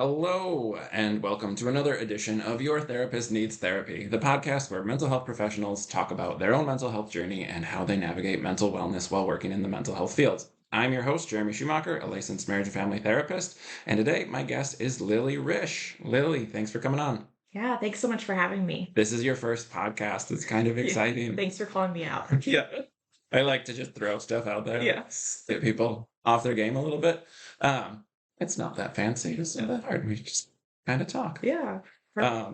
Hello, and welcome to another edition of Your Therapist Needs Therapy, the podcast where mental health professionals talk about their own mental health journey and how they navigate mental wellness while working in the mental health field. I'm your host, Jeremy Schumacher, a licensed marriage and family therapist, and today my guest is Lilly Risch. Lilly, thanks for coming on. Yeah, thanks so much for having me. This is your first podcast. It's kind of Yeah, exciting. thanks for calling me out. Yeah. I like to just throw stuff out there, Yes. get people off their game a little bit. It's not that fancy. It's not that hard. We just kind of talk. Yeah.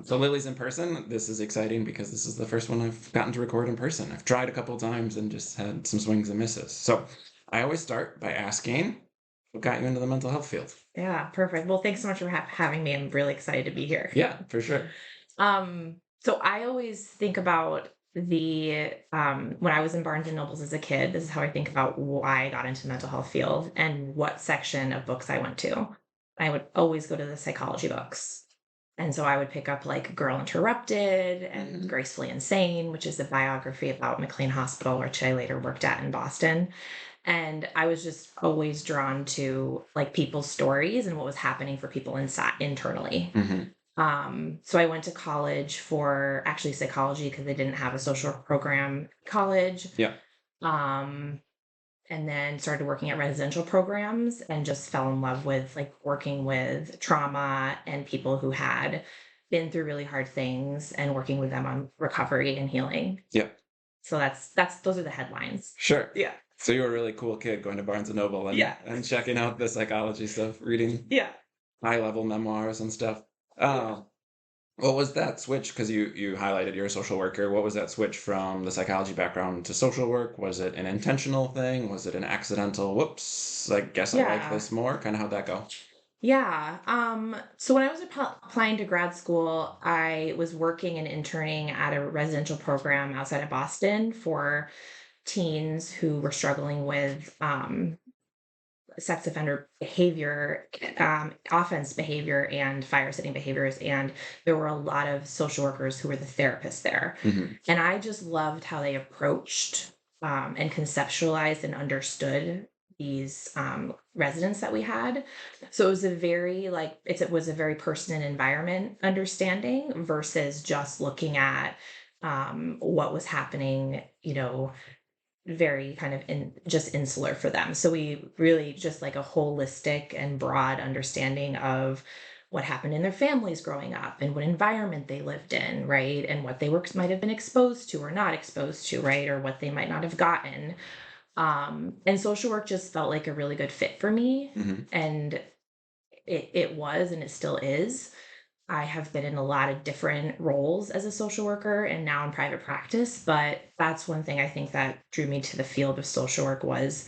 So Lily's in person. This is exciting because this is the first one I've gotten to record in person. I've tried a couple times and just had some swings and misses. So I always start by asking, what got you into the mental health field? Yeah, perfect. Well, thanks so much for having me. I'm really excited to be here. Yeah, for sure. So I always think about the when I was in Barnes and Nobles as a kid, this is how I think about why I got into the mental health field and what section of books I went to. I would always go to the psychology books. And so I would pick up like Girl Interrupted and Mhm. Gracefully Insane, which is a biography about McLean Hospital, which I later worked at in Boston. And I was just always drawn to like people's stories and what was happening for people inside internally. Mhm. So I went to college for actually psychology because they didn't have a social work program at college. Yeah. Um, and then started working at residential programs and just fell in love with like working with trauma and people who had been through really hard things and working with them on recovery and healing. Yeah. So that's those are the headlines. Sure. Yeah. So you were a really cool kid going to Barnes and Noble and, Yeah. and checking out the psychology stuff, reading Yeah. high level memoirs and stuff. Yeah. Uh, what was that switch? Because you highlighted you're a social worker. What was that switch from the psychology background to social work? Was it an intentional thing? Was it an accidental? Whoops! I guess I like Yeah. this more. Kind of how'd that go? Yeah. So when I was applying to grad school, I was working and interning at a residential program outside of Boston for teens who were struggling with sex offender behavior, offense behavior, and fire setting behaviors. And there were a lot of social workers who were the therapists there. Hmm. And I just loved how they approached and conceptualized and understood these residents that we had. So it was a very it was a very person and environment understanding versus just looking at what was happening, very kind of just insular for them. So we really just like a holistic and broad understanding of what happened in their families growing up and what environment they lived in, right? And what they might have been exposed to or not exposed to, right? Or what they might not have gotten. And social work just felt like a really good fit for me. Hmm. And it was and it still is. I have been in a lot of different roles as a social worker and now in private practice, but that's one thing I think that drew me to the field of social work was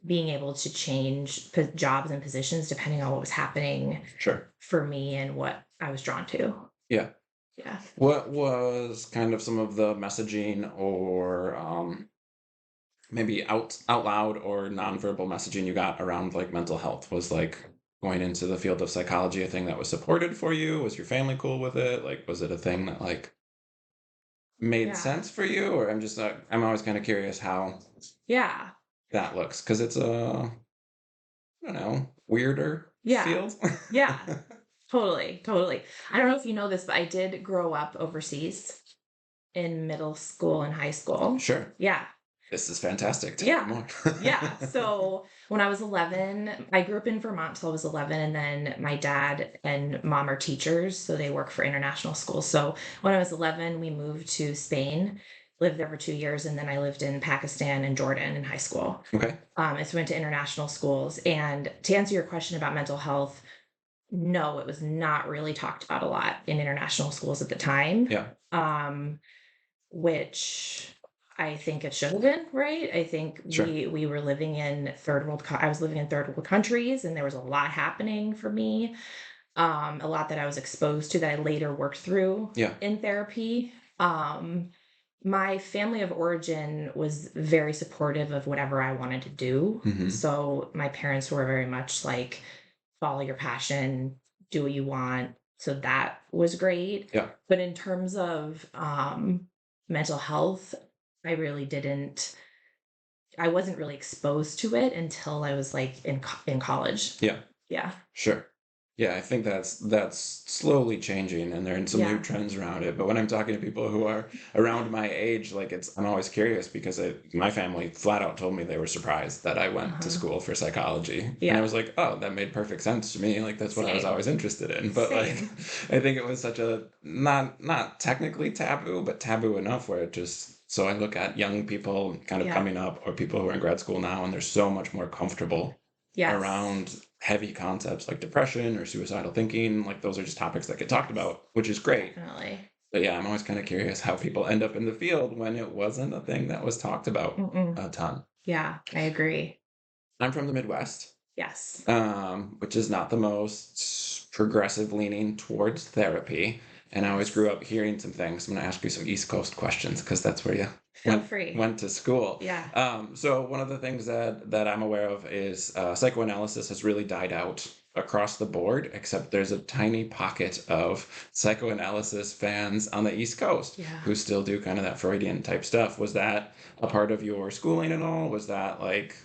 being able to change jobs and positions depending on what was happening Sure. for me and what I was drawn to. Yeah. Yeah. What was kind of some of the messaging or maybe out loud or nonverbal messaging you got around like mental health? Was like going into the field of psychology a thing that was supported for you? Was your family cool with it? Like, was it a thing that like made Yeah. sense for you? Or I'm always kind of curious how Yeah. that looks because it's a, I don't know, weirder Yeah. field. Yeah. Totally. Totally. I don't know if you know this, but I did grow up overseas in middle school and high school. Sure. Yeah. This is fantastic. Tell me Yeah. more. Yeah. So when I was 11, I grew up in Vermont till I was 11. And then my dad and mom are teachers. So they work for international schools. So when I was 11, we moved to Spain, lived there for 2 years. And then I lived in Pakistan and Jordan in high school. Okay. I went to international schools. And to answer your question about mental health, no, it was not really talked about a lot in international schools at the time. Yeah. Um, which I think it should have been, right? I think Sure. we were living in I was living in third world countries and there was a lot happening for me. A lot that I was exposed to that I later worked through Yeah. in therapy. My family of origin was very supportive of whatever I wanted to do. Hmm. So my parents were very much like follow your passion, do what you want. So that was great. Yeah. But in terms of mental health, I really didn't. I wasn't really exposed to it until I was like in college. Yeah. Yeah. Sure. Yeah, I think that's slowly changing, and there are some new Yeah. trends around it. But when I'm talking to people who are around my age, like I'm always curious because my family flat out told me they were surprised that I went to Uh-huh. school for psychology, and I Yeah. was like, oh, that made perfect sense to me. Like that's what I was Same. always interested in. But like, Same. I think it was such a not technically taboo, but taboo enough where it just. So I look at young people kind of Yeah. coming up, or people who are in grad school now, and they're so much more comfortable Yes. around heavy concepts like depression or suicidal thinking. Like those are just topics that get talked Yes. about, which is great. Definitely. But yeah, I'm always kind of curious how people end up in the field when it wasn't a thing that was talked about Mm-mm. a ton. Yeah, I agree. I'm from the Midwest, Yes. which is not the most progressive leaning towards therapy. And I always Yes. grew up hearing some things. I'm going to ask you some East Coast questions because that's where you Feel went free. went to school. Yeah. So one of the things that I'm aware of is psychoanalysis has really died out across the board, except there's a tiny pocket of psychoanalysis fans on the East Coast Yeah. who still do kind of that Freudian type stuff. Was that a part of your schooling at all? Was that like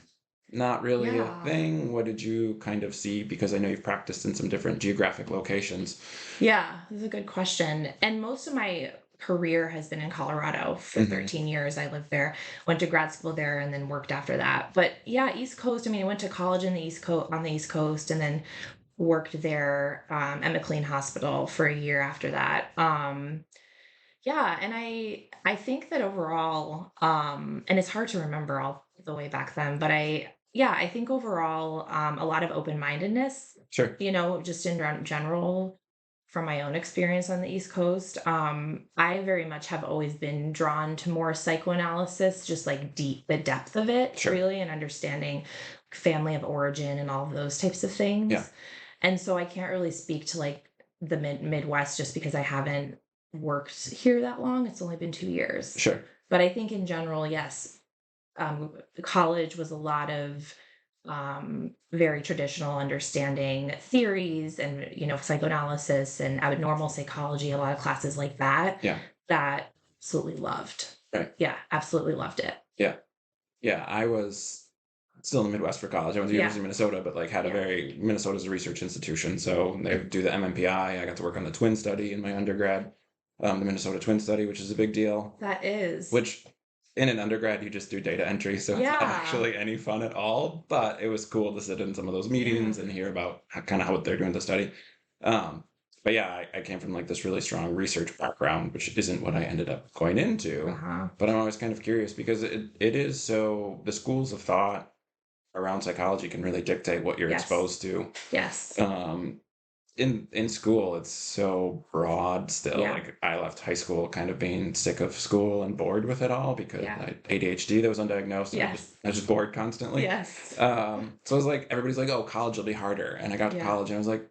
not really a Yeah. thing? What did you kind of see? Because I know you've practiced in some different geographic locations. Yeah, this is a good question. And most of my career has been in Colorado for Hmm. 13 years. I lived there, went to grad school there, and then worked after that. But yeah, East Coast. I mean, I went to college in the East Coast on the East Coast, and then worked there at McLean Hospital for a year after that. Yeah, and I think that overall, and it's hard to remember all the way back then, but I think overall, a lot of open mindedness. Sure. Just in general, from my own experience on the East Coast, I very much have always been drawn to more psychoanalysis, just like the depth of it, Sure. really, and understanding family of origin and all of those types of Yeah. things. And so I can't really speak to like the Midwest just because I haven't worked here that long. It's only been 2 years. Sure. But I think in general, yes, college was a lot of very traditional understanding theories and psychoanalysis and abnormal psychology, a lot of classes like that Yeah. that absolutely loved. Right. Yeah, absolutely loved it. Yeah. Yeah. I was still in the Midwest for college. I went to Yeah, University of Minnesota, but like had a yeah, very Minnesota's a research institution, so they do the MMPI. I got to work on the twin study in my undergrad, the Minnesota twin study, which is a big deal. that is. Which in an undergrad you just do data entry, so it's not Yeah, actually any fun at all. But it was cool to sit in some of those meetings yeah, and hear about kind of how they're doing the study. Um, but yeah, I came from like this really strong research background, which isn't what I ended up going uh into. huh. But I'm always kind of curious because it is so the schools of thought around psychology can really dictate what you're Yes, exposed to. yes, Um, in school it's so broad still. yeah, Like I left high school kind of being sick of school and bored with it all because I yeah, had ADHD that was undiagnosed and yes, I was just bored constantly. yes, So I was like, everybody's like, oh, college will be harder, and I got to yeah, college and I was like,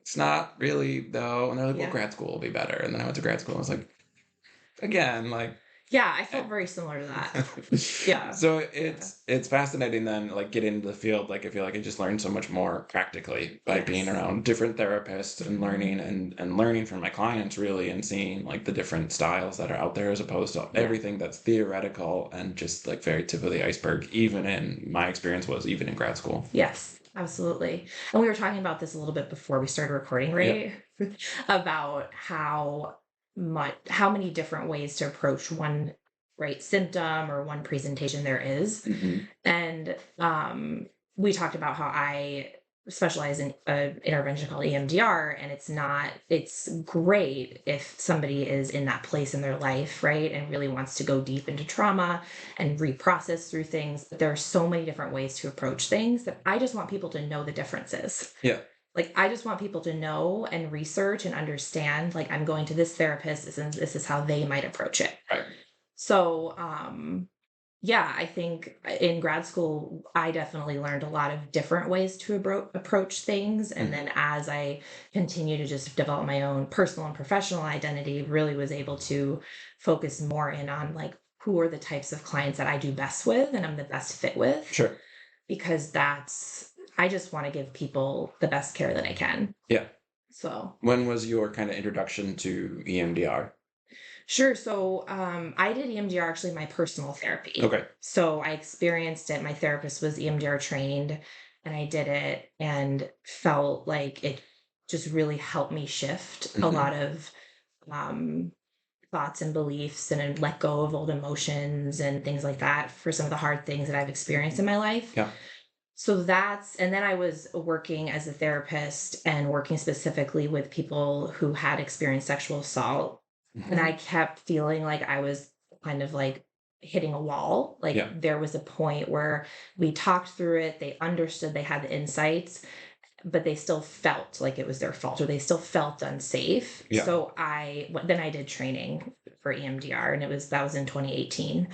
it's not really though, and they're like, well, yeah. grad school will be better, and then I went to grad school and I was like, again, like Yeah, I eh. felt very similar to that. Yeah, So yeah, it's fascinating then, like getting into the field. Like I feel like I just learned so much more practically by being yes. around different therapists and Mhm. learning and learning from my clients really, and seeing like the different styles that are out there as opposed to Yeah. everything that's theoretical and just like very tip of the iceberg. Even in my experience was even in grad school. Yes, absolutely. And we were talking about this a little bit before we started recording, Yeah. right? About how many different ways to approach one right symptom or one presentation there is. Hmm. And we talked about how I specialize in an intervention called EMDR, and it's great if somebody is in that place in their life, right? And really wants to go deep into trauma and reprocess through things. But there are so many different ways to approach things that I just want people to know the differences. Yeah. Like, I just want people to know and research and understand, like, I'm going to this therapist, this is how they might approach it. Right. So, yeah, I think in grad school, I definitely learned a lot of different ways to approach things. And Hmm. then as I continue to just develop my own personal and professional identity, really was able to focus more in on like who are the types of clients that I do best with and I'm the best fit with, Sure. because I just want to give people the best care that I can. Yeah. So. When was your kind of introduction to EMDR? Sure. So I did EMDR actually my personal therapy. Okay. So I experienced it. My therapist was EMDR trained and I did it and felt like it. just really helped me shift a lot of um, thoughts and beliefs and let go of old emotions and things like that for some of the hard things that I've experienced in my life. Yeah. So and then I was working as a therapist and working specifically with people who had experienced sexual assault. And I kept feeling like I was kind of like hitting a wall. Like Yeah. there was a point where we talked through it, they understood, they had the insights, but they still felt like it was their fault or they still felt unsafe. Yeah. So then I did training for EMDR and that was in 2018.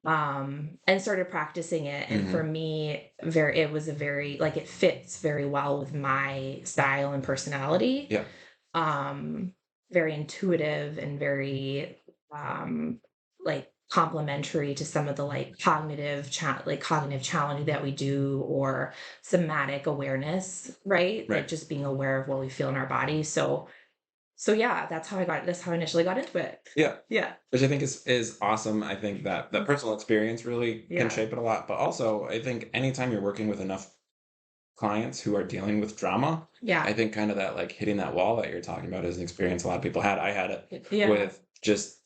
And started practicing it. And for me, it was a very, like, it fits very well with my style and personality. Yeah. Very intuitive and very, like complementary to some of the like cognitive challenge that we do, or somatic awareness, right? Like Right. just being aware of what we feel in our body. So yeah, that's how I initially got into it. Yeah. Yeah. Which I think is awesome. I think that the personal experience really can Yeah. shape it a lot. But also, I think anytime you're working with enough clients who are dealing with drama, Yeah. I think kind of that like hitting that wall that you're talking about is an experience a lot of people had. I had it Yeah. with just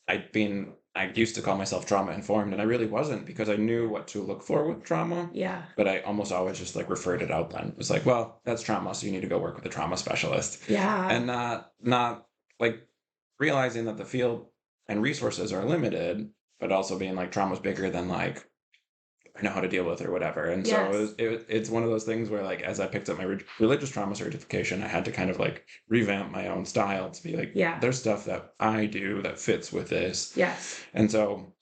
I used to call myself trauma informed, and I really wasn't, because I knew what to look for with trauma. Yeah. But I almost always just like referred it out then. It was like, well, that's trauma, so you need to go work with a trauma specialist. Yeah. And not like realizing that the field and resources are limited, but also being like trauma's bigger than like I know how to deal with or whatever. And so Yes. it's one of those things where like as I picked up my religious trauma certification, I had to kind of like revamp my own style to be like, Yeah. there's stuff that I do that fits with this. Yes. And so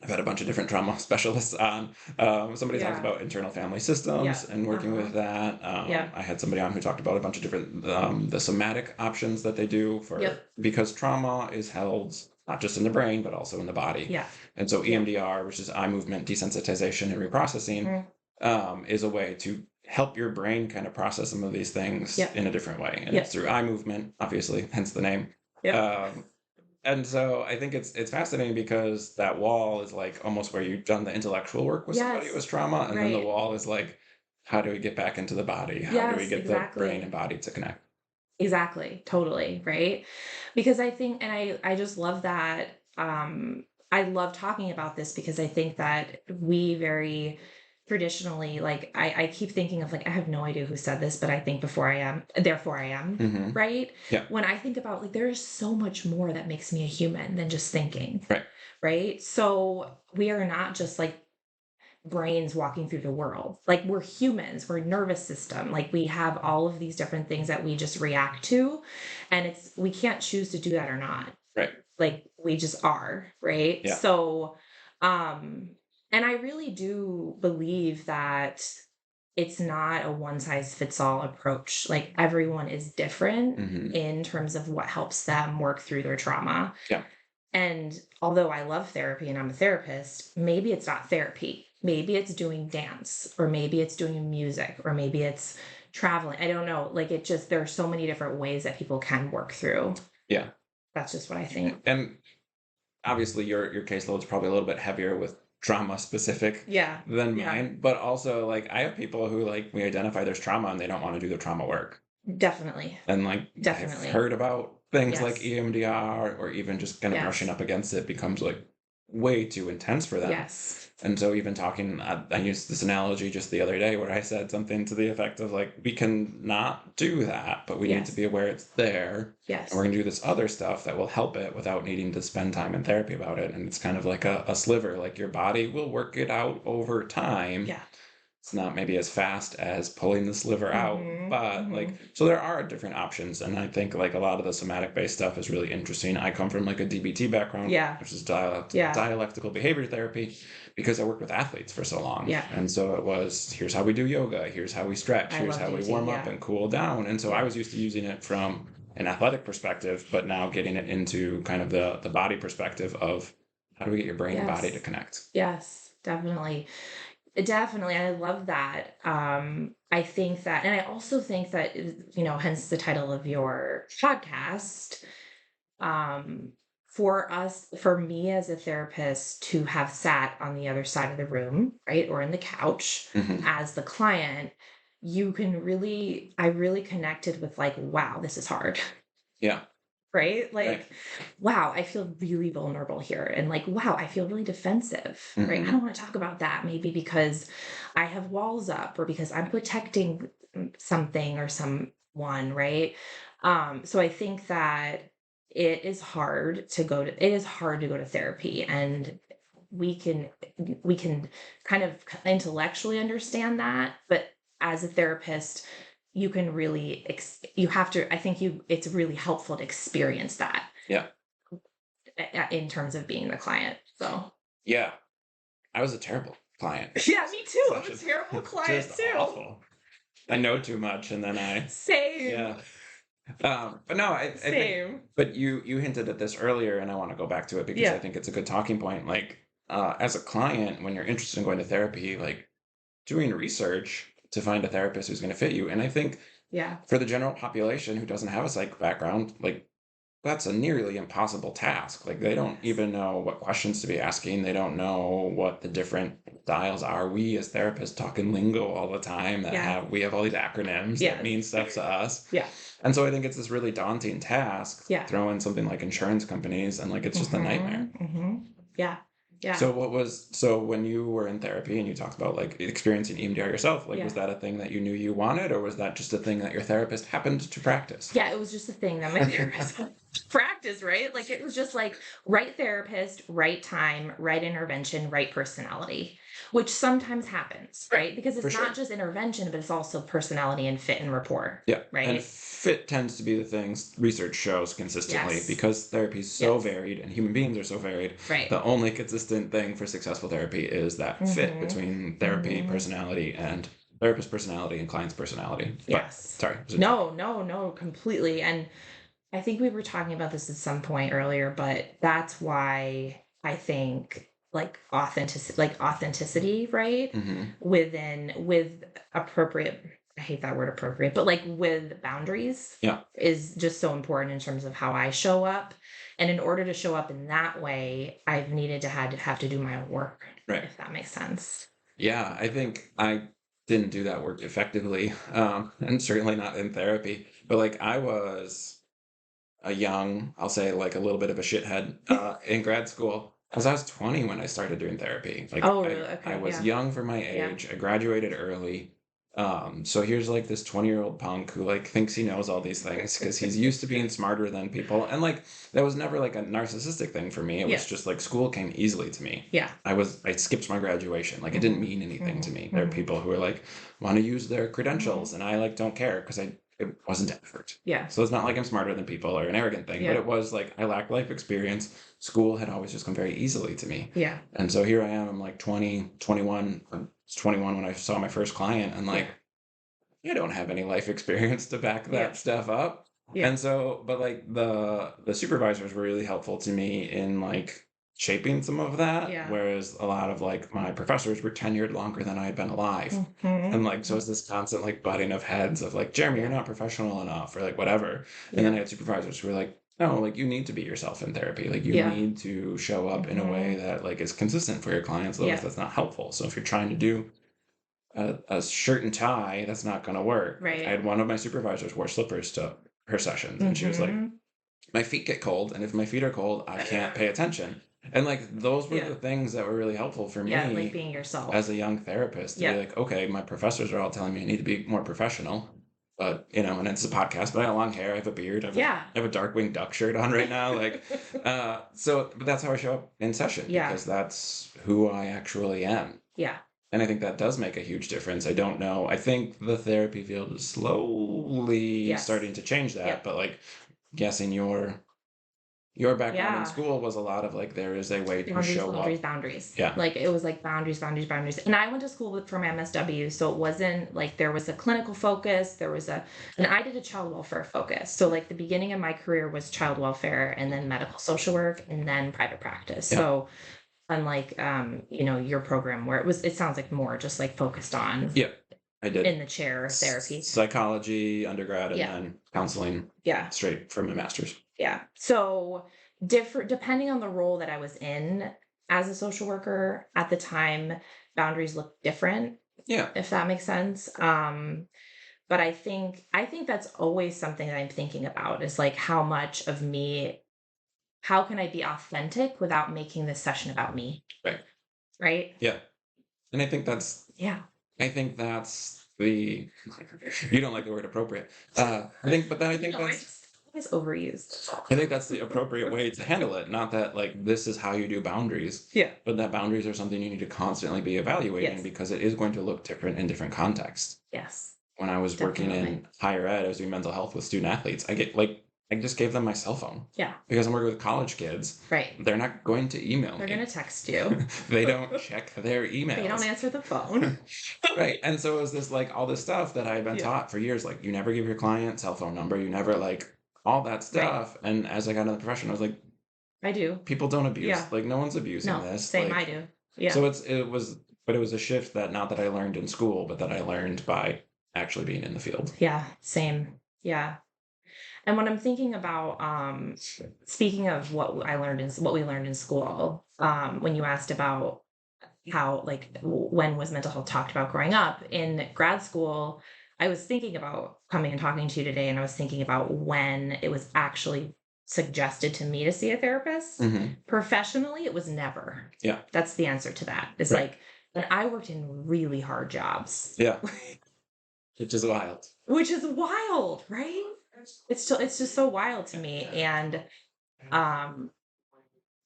I've had a bunch of different trauma specialists on. Somebody talked Yeah. about internal family systems Yeah. and working with that. Yeah. I had somebody on who talked about a bunch of different the somatic options that they do for Yep. because trauma is held not just in the brain but also in the body. Yeah. And so EMDR, which is eye movement desensitization and reprocessing, is a way to help your brain kind of process some of these things Yep. in a different way. And Yep. it's through eye movement, obviously, hence the name. Yep. And so I think it's fascinating because that wall is like almost where you've done the intellectual work with somebody Yes. with trauma, and then the Right. wall is like, how do we get back into the body? How do we Yes, get the brain exactly. and body to connect? Exactly. Totally. Right. Because I think, and I just love that. I love talking about this because I think that we very traditionally, like, I keep thinking of like, I have no idea who said this, but I think before I am, therefore I am. Mm-hmm. Right. Yeah. When I think about like, there is so much more that makes me a human than just thinking. Right. Right. So we are not just like brains walking through the world. Like we're humans, we're nervous system. Like we have all of these different things that we just react to. And we can't choose to do that or not. Right. Like we just are, right? Yeah. So and I really do believe that it's not a one size fits all approach. Like everyone is different Mm-hmm. in terms of what helps them work through their trauma. Yeah. And although I love therapy and I'm a therapist, maybe it's not therapy. Maybe it's doing dance, or maybe it's doing music, or maybe it's traveling. I don't know. Like there are so many different ways that people can work through. Yeah. That's just what I think. And obviously your caseload's probably a little bit heavier with trauma specific Yeah. than Yeah. mine. But also like I have people who like we identify there's trauma and they don't want to do the trauma work. Definitely. And like Definitely. I've heard about things Yes. like EMDR or even just kind of Yes. brushing up against it becomes like way too intense for them. Yes. And so even talking, I used this analogy just the other day where I said something to the effect of like, we can not do that, but we need Yes. to be aware it's there. Yes. And we're going to do this other stuff that will help it without needing to spend time in therapy about it. And it's kind of like a sliver, like your body will work it out over time. Yeah. It's not maybe as fast as pulling the sliver out, but like, so there are different options. And I think like a lot of the somatic based stuff is really interesting. I come from like a DBT background, Yeah. which is dialectical behavior therapy, because I worked with athletes for so long. Yeah. And so it was, here's how we do yoga, here's how we stretch, here's how we warm up and cool down. And so I was used to using it from an athletic perspective, but now getting it into kind of the body perspective of how do we get your brain and body to connect? Yes, definitely. Definitely. I love that. I think that, and I also think that, hence the title of your podcast, for me as a therapist to have sat on the other side of the room, right, or in the couch Mm-hmm. as the client, I really connected with like, wow, this is hard. Yeah. Right? Right. Like, wow, I feel really vulnerable here. And like, wow, I feel really defensive. Right. I Hmm. don't want to talk about that. Maybe because I have walls up or because I'm protecting something or someone. Right. So I think that it is hard to go to therapy, and we can we can kind of intellectually understand that, but as a therapist, you can really you have to, I think you it's really helpful to experience that Yeah. in terms of being the client. So Yeah. I was a terrible client. yeah, me too. I'm a Session. terrible client Just too. awful. I know too much, and then Same. yeah. But no, I think, Same. but you hinted at this earlier, and I want to go back to it because I Yeah. think it's a good talking point. Like, as a client, when you're interested in going to therapy, like doing research to find a therapist who's going to fit you. And I think Yeah. for the general population who doesn't have a psych background, like that's a nearly impossible task. Like they don't Yes. even know what questions to be asking. They don't know what the different styles are. We as therapists talk in lingo all the time that Yeah. we have all these acronyms that Yes. mean stuff to us. Yeah. And so I think it's this really daunting task, Yeah. throw in something like insurance companies and like it's just a nightmare. Yeah. Yeah. So when you were in therapy and you talked about like experiencing EMDR yourself, like was Yeah. that a thing that you knew you wanted, or was that just a thing that your therapist happened to practice? Yeah, it was just a thing that my therapist practice, right? Like it was just like right therapist, right time, right intervention, right personality, which sometimes happens, Right. right? Because For it's not sure. just intervention, but it's also personality and fit and rapport, Yeah. And right? fit tends to be the things research shows consistently Yes. because therapy is so Yes. varied and human beings are so varied. Right. The only consistent thing for successful therapy is that fit Mm-hmm. between therapy Mm-hmm. personality and therapist personality and client's personality. But Yes. sorry, I was No, interrupting. no, no, completely. And I think we were talking about this at some point earlier, but that's why I think authenticity, right? Hmm. With appropriate, I hate that word appropriate, but like with boundaries Yeah. is just so important in terms of how I show up. And in order to show up in that way, I've needed to have to do my own work, Right. if that makes sense. Yeah, I think I didn't do that work effectively, and certainly not in therapy. But like I was a young, I'll say like a little bit of a shithead in grad school. Because I was 20 when I started doing therapy. Like Oh, really? I Okay. was Yeah. young for my Yeah. age. I graduated early. So here's like this 20-year-old punk who like thinks he knows all these things because he's used to being smarter than people. And like that was never like a narcissistic thing for me. It was just Yes. like school came easily to me. Yeah. I skipped my graduation. Like it didn't Hmm. mean anything to me. There are Hmm. people who are like want to use their Hmm. credentials and I like don't care because it wasn't effort. Yeah. So it's not like I'm smarter than people or an arrogant thing, but Yeah. it was like I lacked life experience. School had always just come very easily to me. Yeah. And so here I am, I'm like 20, 21. I was 21 when I saw my first client and Yeah. like I don't have any life experience to back Yeah. that stuff up. Yeah. And so, but like the supervisors were really helpful to me in like shaping some of that, Yeah. whereas a lot of like my professors were tenured longer than I had been alive. And Mhm. like so it's this constant like butting of heads of like, Jeremy, you're Yeah. not professional enough, or like whatever. And then I Yeah. had supervisors who were like, no, like you need to be yourself in therapy. Like you Yeah. need to show up in a way Mhm. that like is consistent for your clients, otherwise Yeah. that's not helpful. So if you're trying to do a shirt and tie, that's not going to work. Like I Right. had one of my supervisors wore slippers to her sessions, and she was like, Mhm. "My feet get cold, and if my feet are cold, I can't pay attention." And like those were Yeah. the things that were really helpful for Yeah, like me being as yourself. a young therapist to be Yep. like, okay, my professors are all telling me I need to be more professional. But and it's a podcast, but I have long hair, I have a beard, Yeah. I have a Darkwing Duck shirt on right now. Like but that's how I show up in session Yeah. because that's who I actually am. Yeah. And I think that does make a huge difference. I don't know. I think the therapy field is slowly Yes. starting to change that, Yep. but like guessing your background in Yeah. school was a lot of like there is a way to Boundaries, show boundaries, up. boundaries. Yeah. Like it was like boundaries, boundaries, boundaries. And I went to school from MSW, so it wasn't like there was a clinical focus, and I did a child welfare focus. So like the beginning of my career was child welfare and then medical social work and then private practice. Yeah. So unlike your program where it sounds like more just like focused on Yeah. I did in the chair therapy. psychology undergrad and Yeah. then counseling Yeah. straight from my master's. Yeah. So different depending on the role that I was in as a social worker at the time, boundaries looked different. Yeah. if that makes sense. But I think that's always something that I'm thinking about is like how much of me, how can I be authentic without making this session about me? Right. Right? Yeah. And Yeah. I think that's the, you don't like the word appropriate. I think, but then I think No, that's, it's overused. I think that's the appropriate way to handle it. Not that like this is how you do boundaries, Yeah. but that boundaries are something you need to constantly be evaluating Yes. because it is going to look different in different contexts. Yes. When I was working Definitely. in higher ed, I was doing mental health with student athletes. I just gave them my cell phone Yeah. because I'm working with college kids. Right. They're not going to email They're me. going to text you. They don't check their emails. They don't answer the phone. Right. And so it was this like all this stuff that I had been Yeah. taught for years. Like you never give your client cell phone number. You never like all that Right. stuff. And as I got into the profession, I was like, I do. people don't abuse. Yeah. Like no one's abusing No, this. same. Like I do. Yeah. so it was a shift that not that I learned in school, but that I learned by actually being in the field. Yeah. Same. Yeah. And when I'm thinking about, speaking of what we learned in school, when you asked about how, like, when was mental health talked about growing up in grad school, I was thinking about coming and talking to you today, and I was thinking about when it was actually suggested to me to see a therapist. Hmm. Professionally, it was never. Yeah. That's the answer to that. It's Right. like, and I worked in really hard jobs. Yeah. Which is wild. Which is wild, right? It's just so wild to me. And um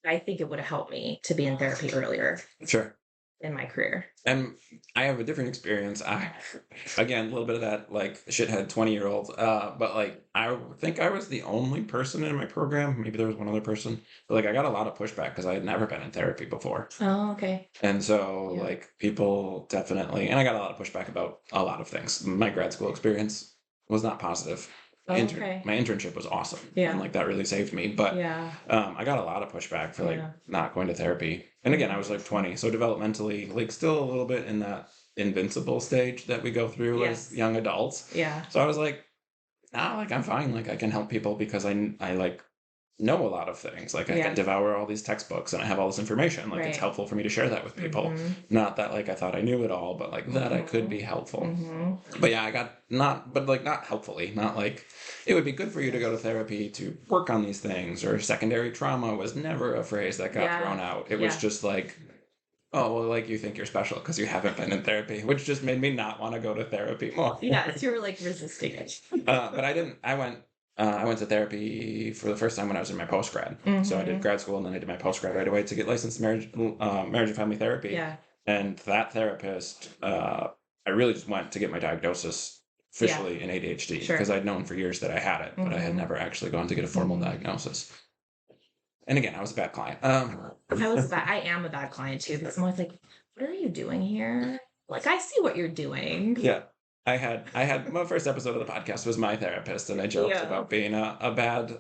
I think it would have helped me to be in therapy earlier Sure. in my career. And I have a different experience. Again, a little bit of that like shithead 20-year-old. But like I think I was the only person in my program. Maybe there was one other person. But like I got a lot of pushback because I had never been in therapy before. Oh, okay. And so Yeah. like people definitely, and I got a lot of pushback about a lot of things. My grad school experience was not positive. Oh, okay. My internship was awesome. Yeah. And like that really saved me. But Yeah. I got a lot of pushback for like Yeah. not going to therapy. And again, I was like 20, so developmentally, like still a little bit in that invincible stage that we go through Yes. as young adults. Yeah. So I was like, nah, like I'm fine. Like I can help people because I like know a lot of things. Like I Yeah. can devour all these textbooks and I have all this information. Like it's Right. helpful for me to share that with people. Mhm. Not that like I thought I knew it all, but like that I could be helpful. Mhm. But yeah, I got not helpfully, not like it would be good for you to go to therapy to work on these things, or secondary trauma was never a phrase that got Yeah. thrown out. It was Yeah. just like, oh, well, like you think you're special because you haven't been in therapy, which just made me not want to go to therapy more. Yes, you were like resisting it. But I didn't. I went to therapy for the first time when I was in my post grad. So I did Mhm. grad school and then I did my post grad right away to get licensed in marriage and family therapy. Yeah. And that therapist, I really just went to get my diagnosis officially in ADHD Sure. because I'd known for years that I had it, but I had Mhm. never actually gone to get a formal Mhm. diagnosis. And again, I was a bad client. I am a bad client too, because I'm always like, what are you doing here? Like, I see what you're doing. Yeah. I had my first episode of the podcast was my therapist, and I joked Yeah. about being a bad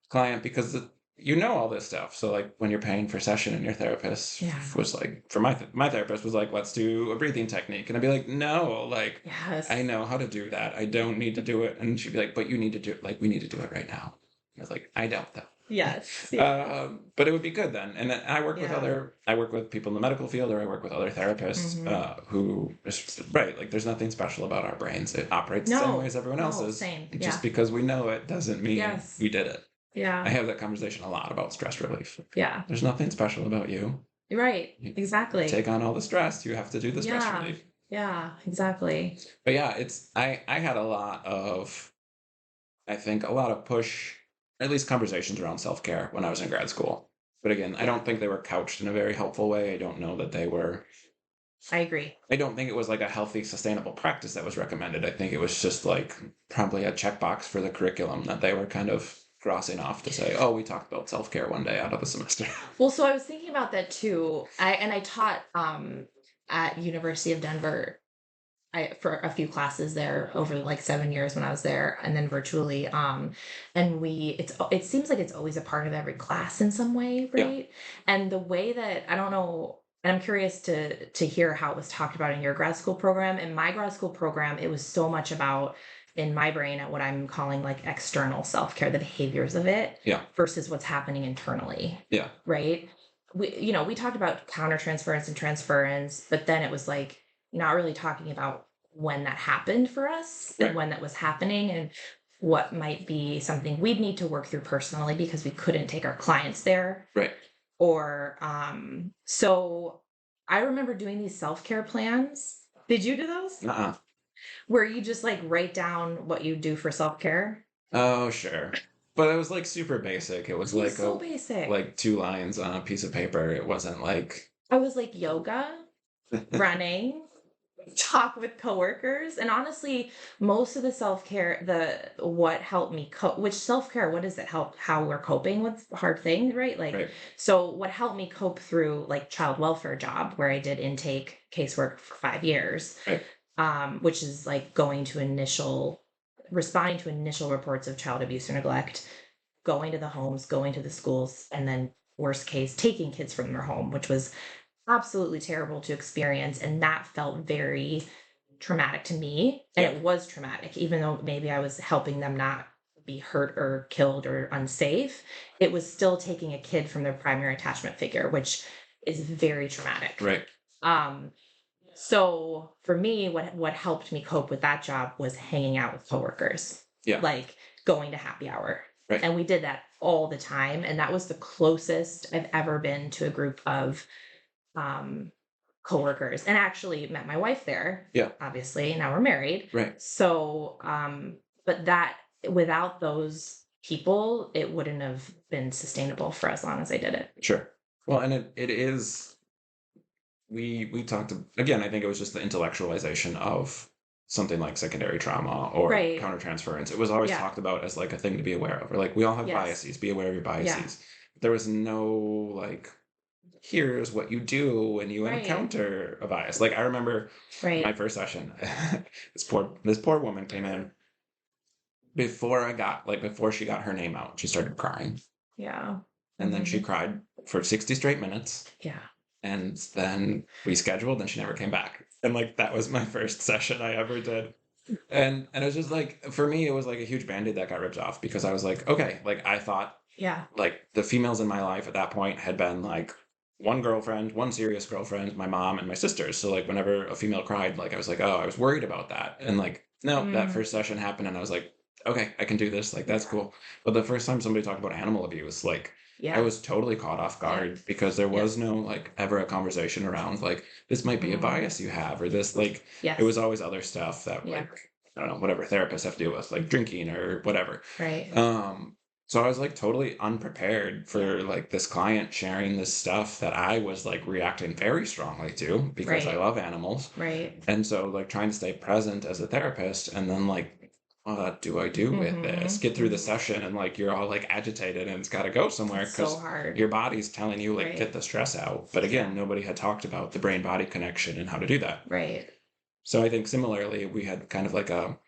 client because you know all this stuff. So like when you're paying for session and your therapist Yeah. was like, for my therapist was like, let's do a breathing technique, and I'd be like, no, like Yes. I know how to do that. I don't need to do it. And she'd be like, but you need to do it. Like we need to do it right now. I was like, I don't though. Yes. But it would be good then. And then I work Yeah. I work with people in the medical field, or I work with other therapists Mhm. who just, right, like there's nothing special about our brains. It operates the same way as everyone No, else's. same. Just Yeah. because we know it doesn't mean Yes. we did it. I Yeah. have that conversation a lot about stress relief. Yeah. There's nothing special about you. Right. You Exactly. take on all the stress, you have to do the stress Yeah. relief. Yeah. Exactly. But yeah, I had a lot of, I think a lot of push, or at least conversations around self-care when I was in grad school. But again, I Yeah. don't think they were couched in a very helpful way. I don't know that they were, I agree. I don't think it was like a healthy, sustainable practice that was recommended. I think it was just like probably a checkbox for the curriculum that they were kind of crossing off to say, oh, we talked about self-care one day out of the semester. Well, so I was thinking about that too. I taught at University of Denver. For a few classes there over like 7 years when I was there, and then virtually. And it seems like it's always a part of every class in some way, Yeah. right? And the way that I don't know, and I'm curious to hear how it was talked about in your grad school program. In my grad school program, it was so much about in my brain at what I'm calling like external self-care, the behaviors of it Yeah. versus what's happening internally, Yeah. right? We talked about countertransference and transference, but then it was like not really talking about when that happened for us and Right. when that was happening and what might be something we'd need to work through personally because we couldn't take our clients there. Right. Or so I remember doing these self-care plans. Did you do those? Uh-uh. Where you just like write down what you do for self-care? Oh, sure. But it was like super basic. It was It was like so basic. like 2 lines on a piece of paper. It wasn't like I was like yoga, running, talk with coworkers, and honestly, most of the self-care, the what helped me cope, which self-care, what does it help how we're coping with hard things, right? Like, right. so what helped me cope through like child welfare job where I did intake casework for 5 years, Right. which is like responding to initial reports of child abuse or neglect, going to the homes, going to the schools, and then worst case, taking kids from their home, which was absolutely terrible to experience. And that felt very traumatic to me. And Yeah. it was traumatic, even though maybe I was helping them not be hurt or killed or unsafe. It was still taking a kid from their primary attachment figure, which is very traumatic. Right. Um, so for me, what helped me cope with that job was hanging out with coworkers, Yeah. like going to happy hour. Right. And we did that all the time. And that was the closest I've ever been to a group of um, coworkers, and actually met my wife there. Yeah. Obviously, now we're married. Right. So, but that without those people, it wouldn't have been sustainable for as long as I did it. Sure. Well, and it is we talked again, I think it was just the intellectualization of something like secondary trauma or Right. countertransference. It was always Yeah. talked about as like a thing to be aware of. Or like we all have Yes. biases, be aware of your Yeah. biases. There was no like here's what you do when you Right. encounter a bias. Like I remember my Right. first session, this poor woman came in before she got her name out, she started crying. Yeah. And then she Mhm. cried for 60 straight minutes. Yeah. And then we scheduled and she never came back. And like that was my first session I ever did. And it was just like for me it was like a huge band-aid that got ripped off because I was like, okay, like I thought Yeah. like the females in my life at that point had been like one girlfriend, one serious girlfriend, my mom and my sisters. So like whenever a female cried, like I was like, oh, I was worried about that. And like, no, that Mm. first session happened and I was like, okay, I can do this. Like that's cool. But the first time somebody talked about animal abuse, like I Yeah. was totally caught off guard because there was no like ever a conversation around like this might be a Mhm. bias you have or this like Yes. it was always other stuff that Yeah. like I don't know, whatever therapists have to deal with, like drinking or whatever. Right. So I was like totally unprepared for like this client sharing this stuff that I was like reacting very strongly to because I Right. love animals. Right. And so like trying to stay present as a therapist and then like what do I do with this? Mhm. Get through the Mhm. session and like you're all like agitated and it's got to go somewhere It's so because hard. your body's telling you like Right. get the stress out. But again, Yeah. nobody had talked about the brain body connection and how to do that. Right. So I think similarly, we had kind of like a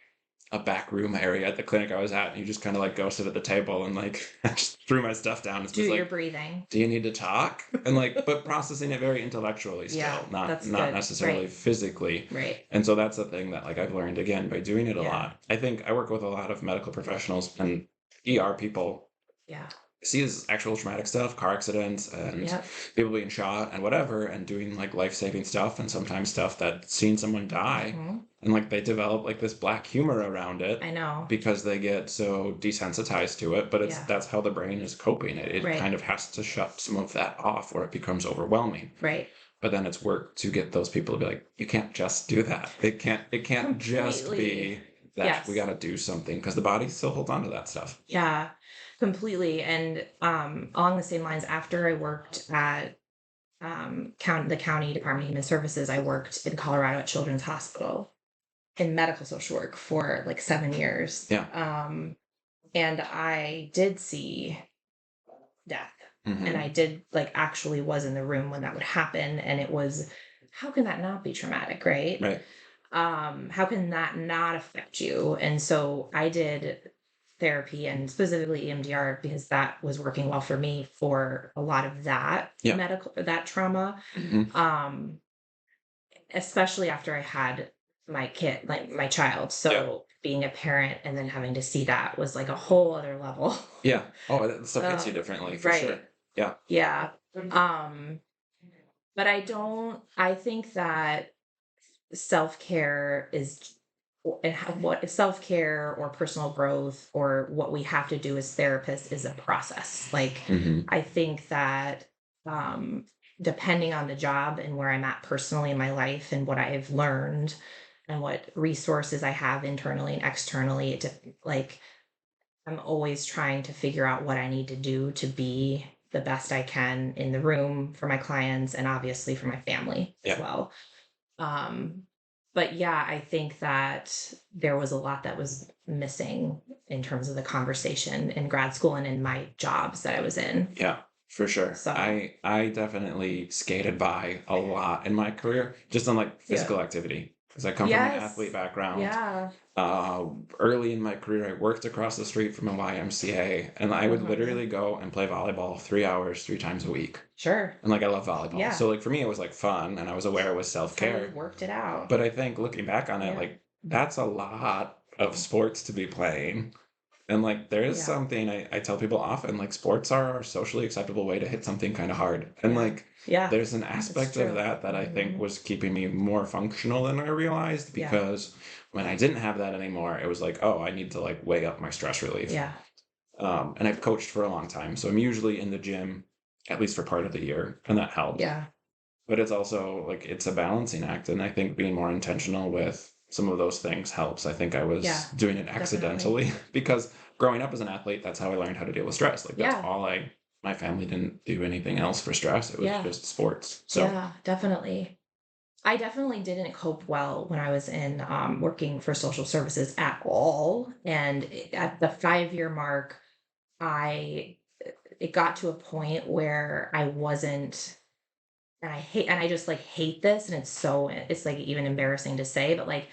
back room area at the clinic I was at, and you just kind of like go sit at the table and like I just threw my stuff down. It's Do just your like, breathing. do you need to talk? And like, but processing it very intellectually still, Yeah, not that's not good. necessarily Right. physically. Right. And so that's the thing that like I've learned again by doing it a Yeah. lot. I think I work with a lot of medical professionals and ER people Yeah. see this actual traumatic stuff, car accidents and Yep. people being shot and whatever, and doing like life-saving stuff and sometimes stuff that seeing someone die Mhm. and like they develop like this black humor around it I know. because they get so desensitized to it, but it's Yeah. that's how the brain is coping. It Right. kind of has to shut some of that off or it becomes overwhelming. Right. But then it's work to get those people to be like, you can't just do that. It can't just Completely. be that we Yes. got to do something because the body still holds on to that stuff. Yeah. Completely. And along the same lines, after I worked at the county Department of Human Services, I worked in Colorado at Children's Hospital in medical social work for like 7 years. Yeah. And I did see death. Mhm. And I did like actually was in the room when that would happen. And it was, how can that not be traumatic, right? Right. How can that not affect you? And so I did therapy and specifically EMDR because that was working well for me for a lot of that Yeah. that trauma. Mhm. Especially after I had my kid, like my child. So being a parent and then having to see that was like a whole other level. Yeah. Oh, that stuff hits you differently for sure. Right. Yeah. Yeah. But I think that self-care is and how, what self-care or personal growth or what we have to do as therapists is a process. Like Hmm. I think that um depending on the job and where I'm at personally in my life and what I've learned and what resources I have internally and externally, like I'm always trying to figure out what I need to do to be the best I can in the room for my clients and obviously for my family as Yeah. well. Um, but yeah, I think that there was a lot that was missing in terms of the conversation in grad school and in my jobs that I was in. Yeah, for sure. So I definitely skated by a lot in my career, just on like yeah. physical activity, because I come from an athlete Yes. background. Yeah. Uh, Early in my career, I worked across the street from a YMCA, and I would Uh-huh. literally go and play volleyball 3 hours, 3 times a week. Sure. And like I love volleyball, Yeah. so like for me, it was like fun, and I was aware it was self That's how you care. worked it out. But I think looking back on it, Yeah. like that's a lot of sports to be playing. And like there is Yeah. something I tell people often, like sports are a socially acceptable way to hit something kind of hard. And Yeah. like Yeah. there's an That's aspect of true. that that I think Hmm. was keeping me more functional than I realized, Yeah. because when I didn't have that anymore, it was like, oh, I need to like weigh up my stress relief. Yeah. And I've coached for a long time, so I'm usually in the gym at least for part of the year, and that helps. Yeah. But it's also like it's a balancing act, and I think being more intentional with some of those things helps. I think I Yeah. was doing it Definitely. accidentally because growing up as an athlete, that's how I learned how to deal with stress. Like that's Yeah. all I my family didn't do anything else for stress. It was Yeah. just sports. So, Yeah. Definitely. I definitely didn't cope well when I was in working for social services at all. And at the 5 year mark, I it got to a point where I wasn't, and I just like hate this, and it's like even embarrassing to say, but like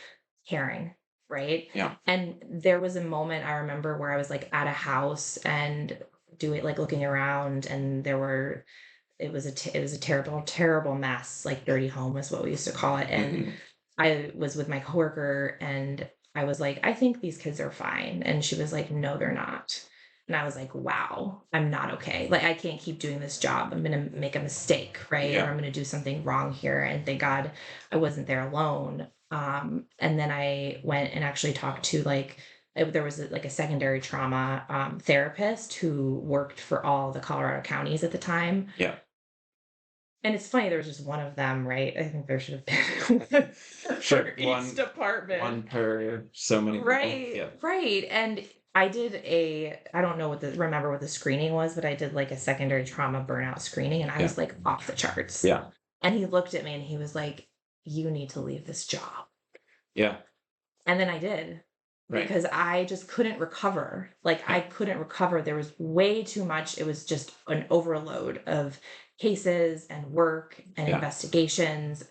caring, right? yeah. And there was a moment I remember where I was like at a house and doing like looking around, and it was a terrible, terrible mess. Like dirty home is what we used to call it. And Hmm. I was with my coworker and I was like, I think these kids are fine. And she was like, no, they're not. And I was like, wow, I'm not okay. Like, I can't keep doing this job. I'm going to make a mistake, right? Or Yeah. I'm going to do something wrong here. And thank God I wasn't there alone. And then I went and actually talked to there was like a secondary trauma therapist who worked for all the Colorado counties at the time, Yeah. and it's funny, there was just one of them, right? I think there should have been one Sure. for each department. One per so many people. Right, Yeah. right. And I don't know remember what the screening was, but I did like a secondary trauma burnout screening and I Yeah. was like off the charts. Yeah. And he looked at me and he was like, you need to leave this job. Yeah. And then I did Right. because I just couldn't recover. Like I Yeah. couldn't recover. There was way too much. It was just an overload of cases and work and Yeah. investigations.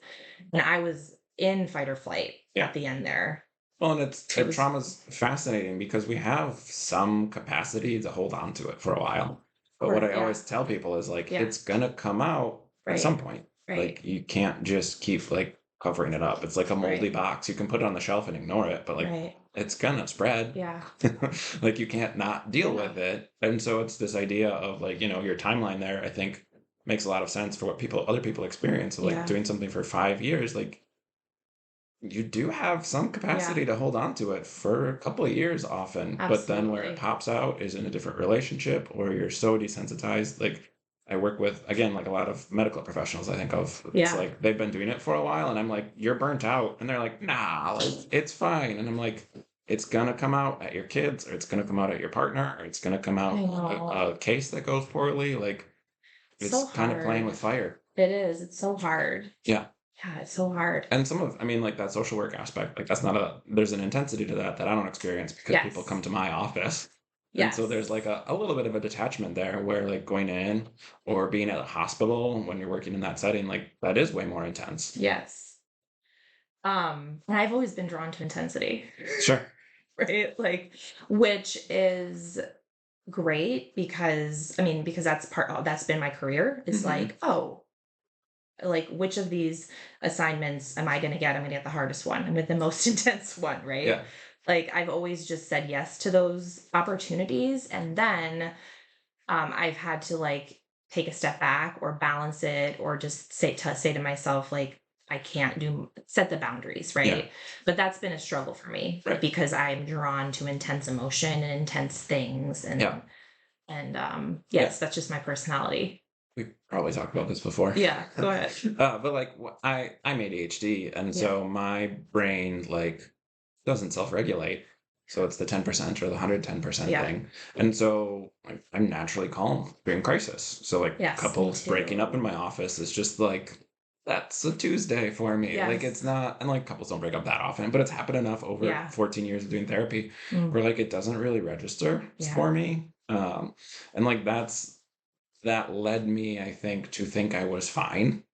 And I was in fight or flight Yeah. at the end there. Well, and It was, trauma's fascinating because we have some capacity to hold on to it for a while. But what I yeah, always tell people is like yeah, it's gonna come out at some right, point. right, Like you can't just keep like covering it up. It's like a moldy right, box. You can put it on the shelf and ignore it, but like right. it's gonna spread. Yeah, Like you can't not deal yeah, with it. And so it's this idea of like, your timeline there, I think makes a lot of sense for what other people experience. So like yeah, doing something for 5 years, like you do have some yeah, capacity to hold on to it for a couple of years often, but then where it absolutely. pops out is in a different relationship or you're so desensitized. Like I work with, again, like a lot of medical professionals I think of. It's Yeah, like they've been doing it for a while and I'm like, you're burnt out. And they're like, nah, like, it's fine. And I'm like, it's gonna come out at your kids or it's gonna come out at your partner or it's gonna come I out know. a case that goes poorly. Like It's it's so kind of playing hard. with fire. It is. It's so hard. Yeah. Yeah, it's so hard. And I mean, like that social work aspect, like that's not there's an intensity to that that I don't experience because people come Yes. to my office. And so there's Yes. like a little bit of a detachment there where like going in or being at a hospital when you're working in that setting, like that is way more intense. Yes. And I've always been drawn to intensity, Sure. right? Like, which is great because because that's been my career. It's Hmm. like, oh, like which of these assignments am I going to get? I'm going to get the hardest one. I'm at the most intense one, right? Yeah. Like I've always just said yes to those opportunities, and then I've had to like take a step back or balance it, or just say to myself like, I can't set the boundaries, Yeah. right? But that's been a struggle for me Right. because I'm drawn to intense emotion and intense things, Yeah. and Yeah. yes, that's just my personality. We've probably talked about this before. Yeah, go ahead. But like I'm ADHD, and Yeah. so my brain like doesn't self-regulate. So it's the 10% or the 110% Yeah. thing. And so like, I'm naturally calm during crisis. So like Yes, me couples breaking up too. in my office is just like that's a Tuesday for me. Like it's Yes. not, and like couples don't break up that often, but it's happened enough over Yeah. 14 years of doing therapy Mm, where like it doesn't really register yeah. for me. And like that led me, I think, to think I was fine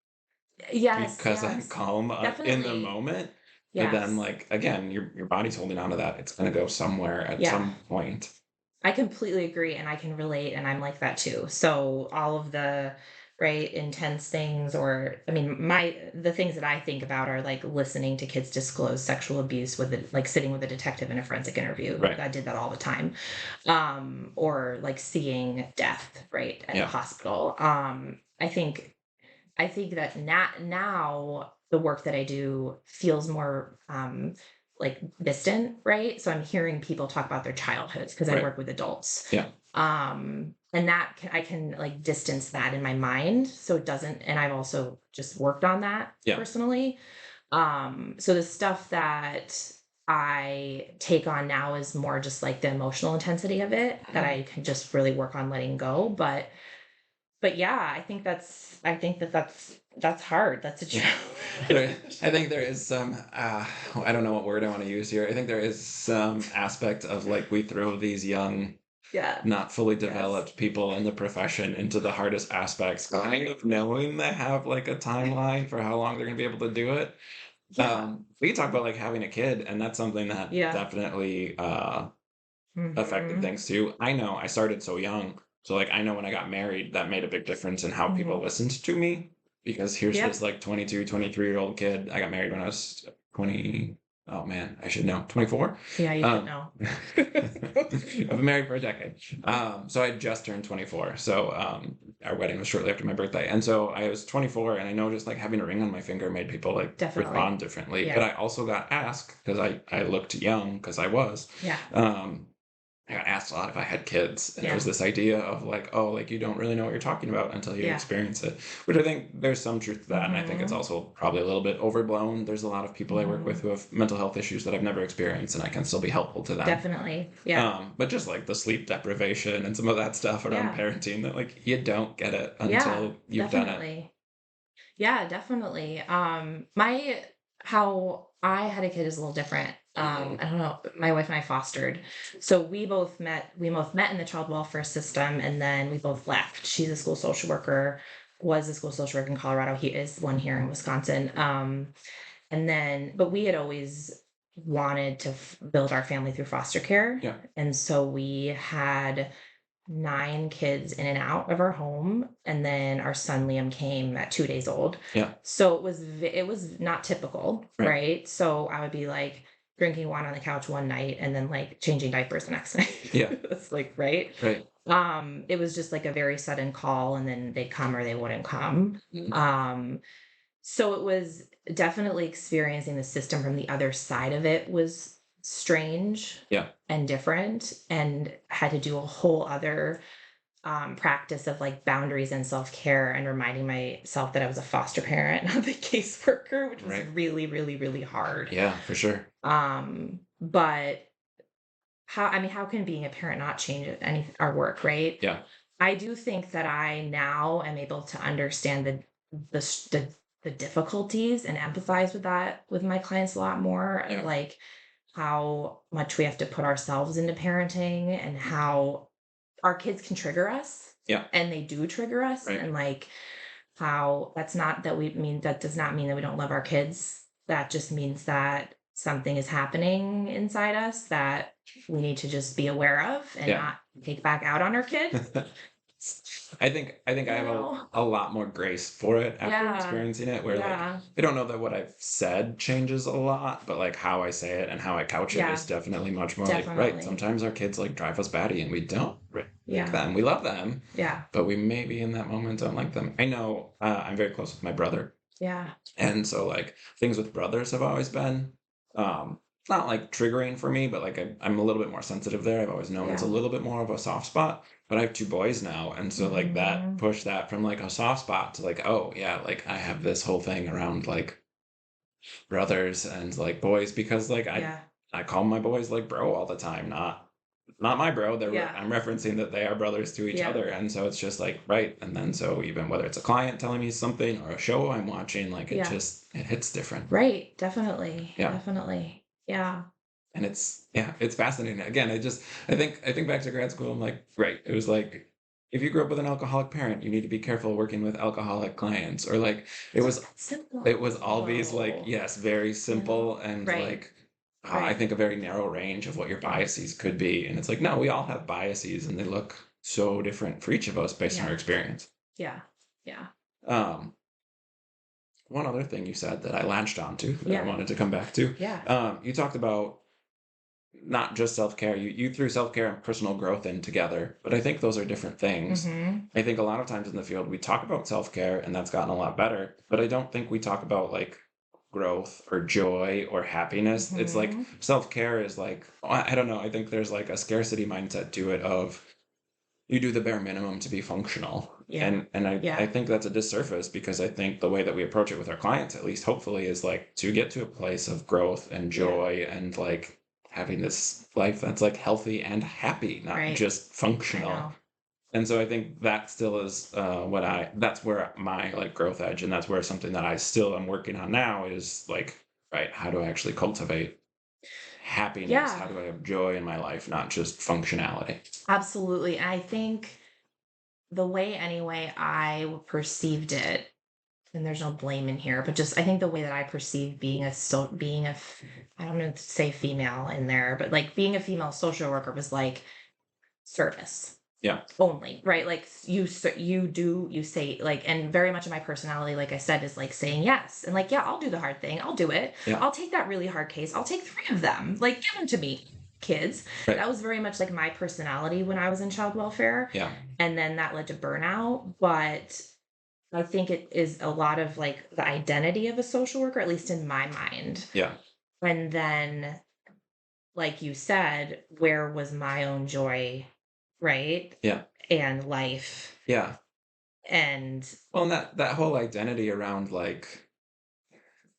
Yes, because I'm yes. calm in the Definitely. moment. But then, Yes. like again, your body's holding on to that. It's gonna go somewhere at Yeah. some point. I completely agree and I can relate and I'm like that too. So all of the right intense things, or I mean the things that I think about are like listening to kids disclose sexual abuse with like sitting with a detective in a forensic interview. Right. I did that all the time. Or like seeing death right at the Yeah. hospital. I think that now the work that I do feels more like distant, right? So I'm hearing people talk about their childhoods because I Right. work with adults. Yeah. And I can like distance that in my mind so it doesn't, and I've also just worked on that Yeah. personally. So the stuff that I take on now is more just like the emotional intensity of it that I can just really work on letting go. But yeah, I think that that's hard. That's a Yeah. challenge. I think there is some, I don't know what word I want to use here. I think there is some aspect of like we throw these young, Yeah. not fully Yes. developed people in the profession into the hardest aspects, kind of knowing they have like a timeline for how long they're going to be able to do it. Yeah. We can talk about like having a kid, and that's something that Yeah. definitely affected Mhm. things too. I know I started so young. So like I know when I got married, that made a big difference in how people Mhm. listened to me. Because here's this Yep. like 22, 23-year-old kid. I got married when I was 20. Oh man, I should know. 24. Yeah, you should Um, know. I've been married for a decade. So I just turned 24. So our wedding was shortly after my birthday. And so I was 24, and I know just like having a ring on my finger made people like Definitely. respond differently. But Yeah. I also got asked because I looked young because I was. Yeah. Um, I got asked a lot if I had kids, and it was Yeah. this idea of like, oh, like you don't really know what you're talking about until you Yeah. experience it, which I think there's some truth to that, and I think it's Mhm. also probably a little bit overblown. There's a lot of people I work with Mhm. who have mental health issues that I've never experienced, and I can still be helpful to them. Definitely. Yeah. But just like the sleep deprivation and some of that stuff around Yeah. parenting, that like you don't get it Yeah. until you've done it. Definitely. Yeah, definitely. My how I had a kid is a little different. I don't know. My wife and I fostered, so we both met. We both met in the child welfare system, and then we both left. She's a school social worker. Was a school social worker in Colorado. He is one here in Wisconsin. And then, but we had always wanted to build our family through foster care, Yeah, and so we had 9 kids in and out of our home, and then our son Liam came at 2 days old. yeah, So it was not typical, right, right? So I would be like drinking wine on the couch one night and then like changing diapers the next night. yeah, It's like, right? right, It was just like a very sudden call and then they'd come or they wouldn't come. mm, So it was definitely experiencing the system from the other side of it was strange yeah, and different, and had to do a whole other practice of like boundaries and self-care and reminding myself that I was a foster parent, not the caseworker, which was right, really, really, really hard. yeah, for sure. But how can being a parent not change our work, right? Yeah, I do think that I now am able to understand the s- the the difficulties and empathize with that with my clients a lot more, yeah, like how much we have to put ourselves into parenting and how our kids can trigger us, yeah, and they do trigger us, right, and like how that does not mean that we don't love our kids. That just means that something is happening inside us that we need to just be aware of and yeah. not take back out on our kid. I think I You have know? a lot more grace for it after Yeah. experiencing it, where like Yeah. I don't know that what I've said changes a lot, but like how I say it and how I couch it is Yeah. definitely much more like, right, Definitely. sometimes our kids like drive us batty and we don't like Yeah. them. We love them, Yeah. but we maybe in that moment don't like them. I know I'm very close with my brother. Yeah. And so like things with brothers have always been um not like triggering for me, but like I'm a little bit more sensitive there. I've always known it's a Yeah. little bit more of a soft spot, but I have two boys now, and so like that Hmm. pushed that from like a soft spot to like, oh yeah, like I have this whole thing around like brothers and like boys, because like Yeah. I call my boys like bro all the time, not my bro. Yeah. I'm referencing that they are brothers to each Yeah. other, and so it's just like right. And then so even whether it's a client telling me something or a show I'm watching, like Yeah. it hits different. Right. Definitely. Yeah, Definitely. Yeah. and it's fascinating. Again, I think back to grad school. I'm like, right. It was like if you grew up with an alcoholic parent, you need to be careful working with alcoholic clients, or like it was Simple. it was all these like, yes, very Yeah. simple and Right. like I Right. think a very narrow range of what your biases could be. And it's like, no, we all have biases and they look so different for each of us based on our Yeah. experience. Yeah. Yeah. Um, one other thing you said that I latched onto that I Yeah. wanted to come back to. Yeah. You talked about not just self-care. You threw self-care and personal growth in together, but I think those are different things. Hmm. I think a lot of times in the field we talk about self-care and that's gotten a lot better, but I don't think we talk about like growth or joy or happiness. It's like Hmm. self-care is like I don't know, I think there's like a scarcity mindset to it of you do the bare minimum to be functional. Yeah. And I Yeah. think that's a disservice, because I think the way that we approach it with our clients, at least hopefully, is like to get to a place of growth and Yeah. joy and like having this life that's like healthy and happy, not Right. just I functional. know. And so I think that still is that's where my like growth edge, and that's where something that I still am working on now is like, right, how do I actually cultivate happiness? How Yeah. do I have joy in my life, not just functionality? Absolutely. And I think the way, anyway, I perceived it, and there's no blame in here, but just I think the way that I perceived being I don't know to say female in there, but like being a female social worker was like service Yeah. only, right? Like you say like, and very much of my personality, like I said, is like saying yes, and like yeah, I'll do the hard thing, I'll do it, Yeah. I'll take that really hard case, I'll take 3 of them, like give them to me, kids. Right. That was very much like my personality when I was in child welfare, Yeah. and then that led to burnout. But I think it is a lot of like the identity of a social worker, at least in my mind. Yeah. And then, like you said, where was my own joy, right? Yeah. And life. Yeah. And Well, and that whole identity around like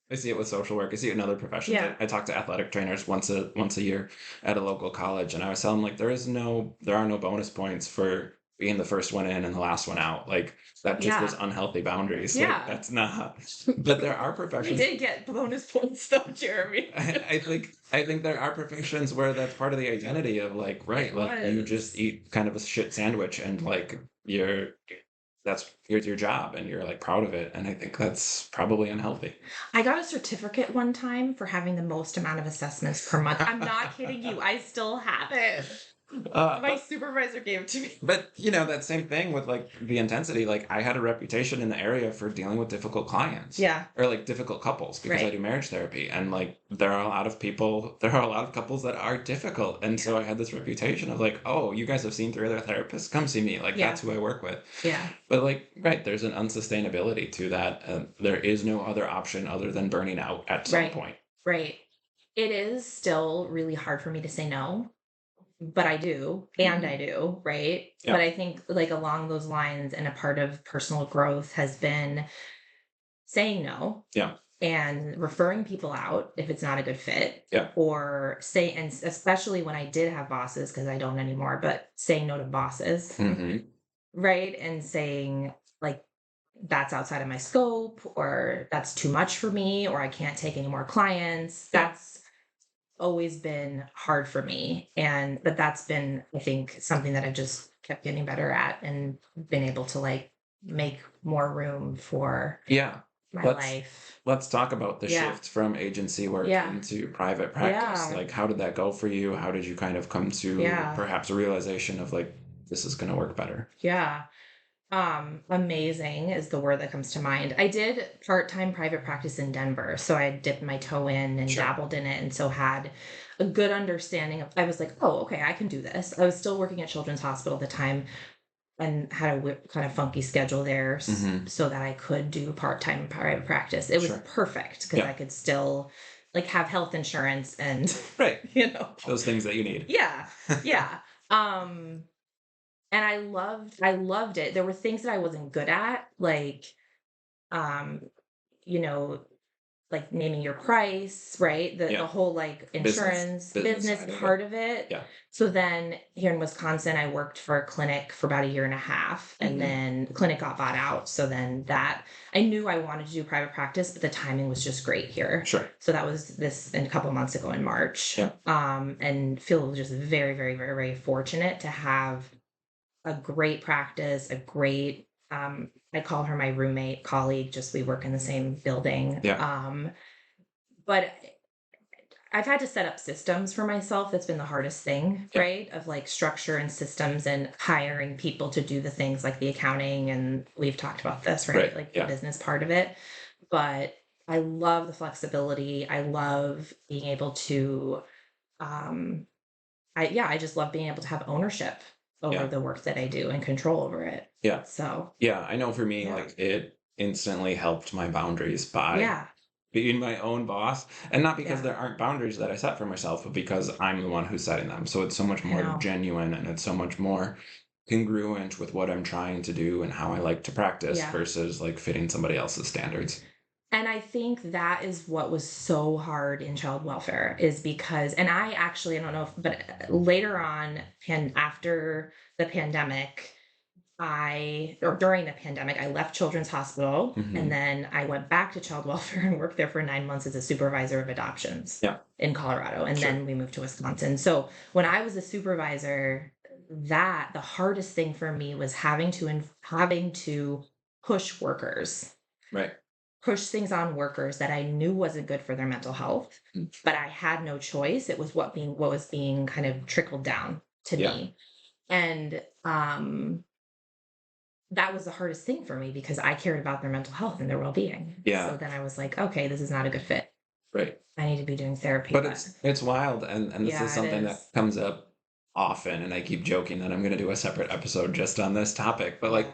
I see it with social work. I see it in other professions. yeah, I talk to athletic trainers once a year at a local college, and I was telling them like there are no bonus points for being the first one in and the last one out. Like that just is yeah, unhealthy boundaries. Like yeah. that's not. But there are We professions. did get bonus points though, Jeremy. I think there are professions where that's part of the identity of like, right, It like you just was. eat kind of a shit sandwich and like that's your job and you're like proud of it. And I think that's probably unhealthy. I got a certificate one time for having the most amount of assessments per month. I'm not kidding you. I still have it. My But supervisor gave it to me. but you know that same thing with like the intensity. Like I had a reputation in the area for dealing with difficult clients Yeah. or like difficult couples because I Right. do marriage therapy, and like there are a lot of people, there are a lot of couples that are difficult, and so I had this reputation of like, oh, you guys have seen 3 other therapists, come see me. Like Yeah. that's who I work with. Yeah. But like, right, there's an unsustainability to that. There is no other option other than burning out at some Right. point. Right. It is still really hard for me to say no, but I do, and Mhm. I do, right? Yeah. But I think like along those lines, and a part of personal growth has been saying no Yeah. and referring people out if it's not a good fit, Yeah. or say, and especially when I did have bosses, because I don't anymore, but saying no to bosses, Hmm. right? And saying like that's outside of my scope, or that's too much for me, or I can't take any more clients. Yeah. That's always been hard for me. And but that's been, I think, something that I've just kept getting better at, and been able to like make more room for Yeah. my Let's life. let's talk about the Yeah. shift from agency work Yeah. into private practice. Yeah. Like how did that go for you? How did you kind of come to Yeah. perhaps a realization of like this is going to work better? Yeah. Amazing is the word that comes to mind. I did part-time private practice in Denver, so I dipped my toe in and Sure. dabbled in it, and so had a good understanding of, I was like, oh, okay, I can do this. I was still working at Children's Hospital at the time, and had a kind of funky schedule there Mm-hmm. so that I could do part-time private practice. It was Sure. perfect because I Yeah. could still like have health insurance and Right. you know. Those things that you need. Yeah. Yeah. Um and I loved it. There were things that I wasn't good at, like um, you know, like naming your price, right? The Yeah. whole like Business. insurance Business business side of it. part of it. Yeah. So then here in Wisconsin, I worked for a clinic for about a year and a half, and Mm-hmm. then the clinic got bought out. So then that I knew I wanted to do private practice, but the timing was just great here. Sure. So that was this a couple months ago in March. Yeah. And feel just very, very, very, very fortunate to have a great practice, a great I call her my roommate, colleague, just we work in the same building. Yeah. But I've had to set up systems for myself. That's been the hardest thing, Yeah. right? Of like structure and systems and hiring people to do the things like the accounting. And we've talked about this, right? Right. Like the Yeah. business part of it. But I love the flexibility. I love being able to, um, I just love being able to have ownership over Yeah. the work that I do and control over it. Yeah. So, Yeah. I know for me, yeah. like it instantly helped my boundaries by Yeah. being my own boss. And not because Yeah. there aren't boundaries that I set for myself, but because I'm the one who's setting them. So it's so much I more know. genuine and it's so much more congruent with what I'm trying to do and how I like to practice Yeah. versus like fitting somebody else's standards. And I think that is what was so hard in child welfare is because, and I actually, I don't know if, but later on, and after the pandemic, or during the pandemic, I left Children's Hospital and Hmm. then I went back to child welfare and worked there for 9 months as a supervisor of adoptions Yeah. in Colorado. And Sure. then we moved to Wisconsin. So when I was a supervisor, that the hardest thing for me was having to push workers Right. push things on workers that I knew wasn't good for their mental health, Mm. but I had no choice. It was what was being kind of trickled down to Yeah. me. And that was the hardest thing for me because I cared about their mental health and their well-being. So Yeah. then I was like, okay, this is not a good fit. Right. I need to be doing therapy, But but it's wild, and this is yeah, it something is. that comes up often, and I keep joking that I'm going to do a separate episode just on this topic. But Yeah. like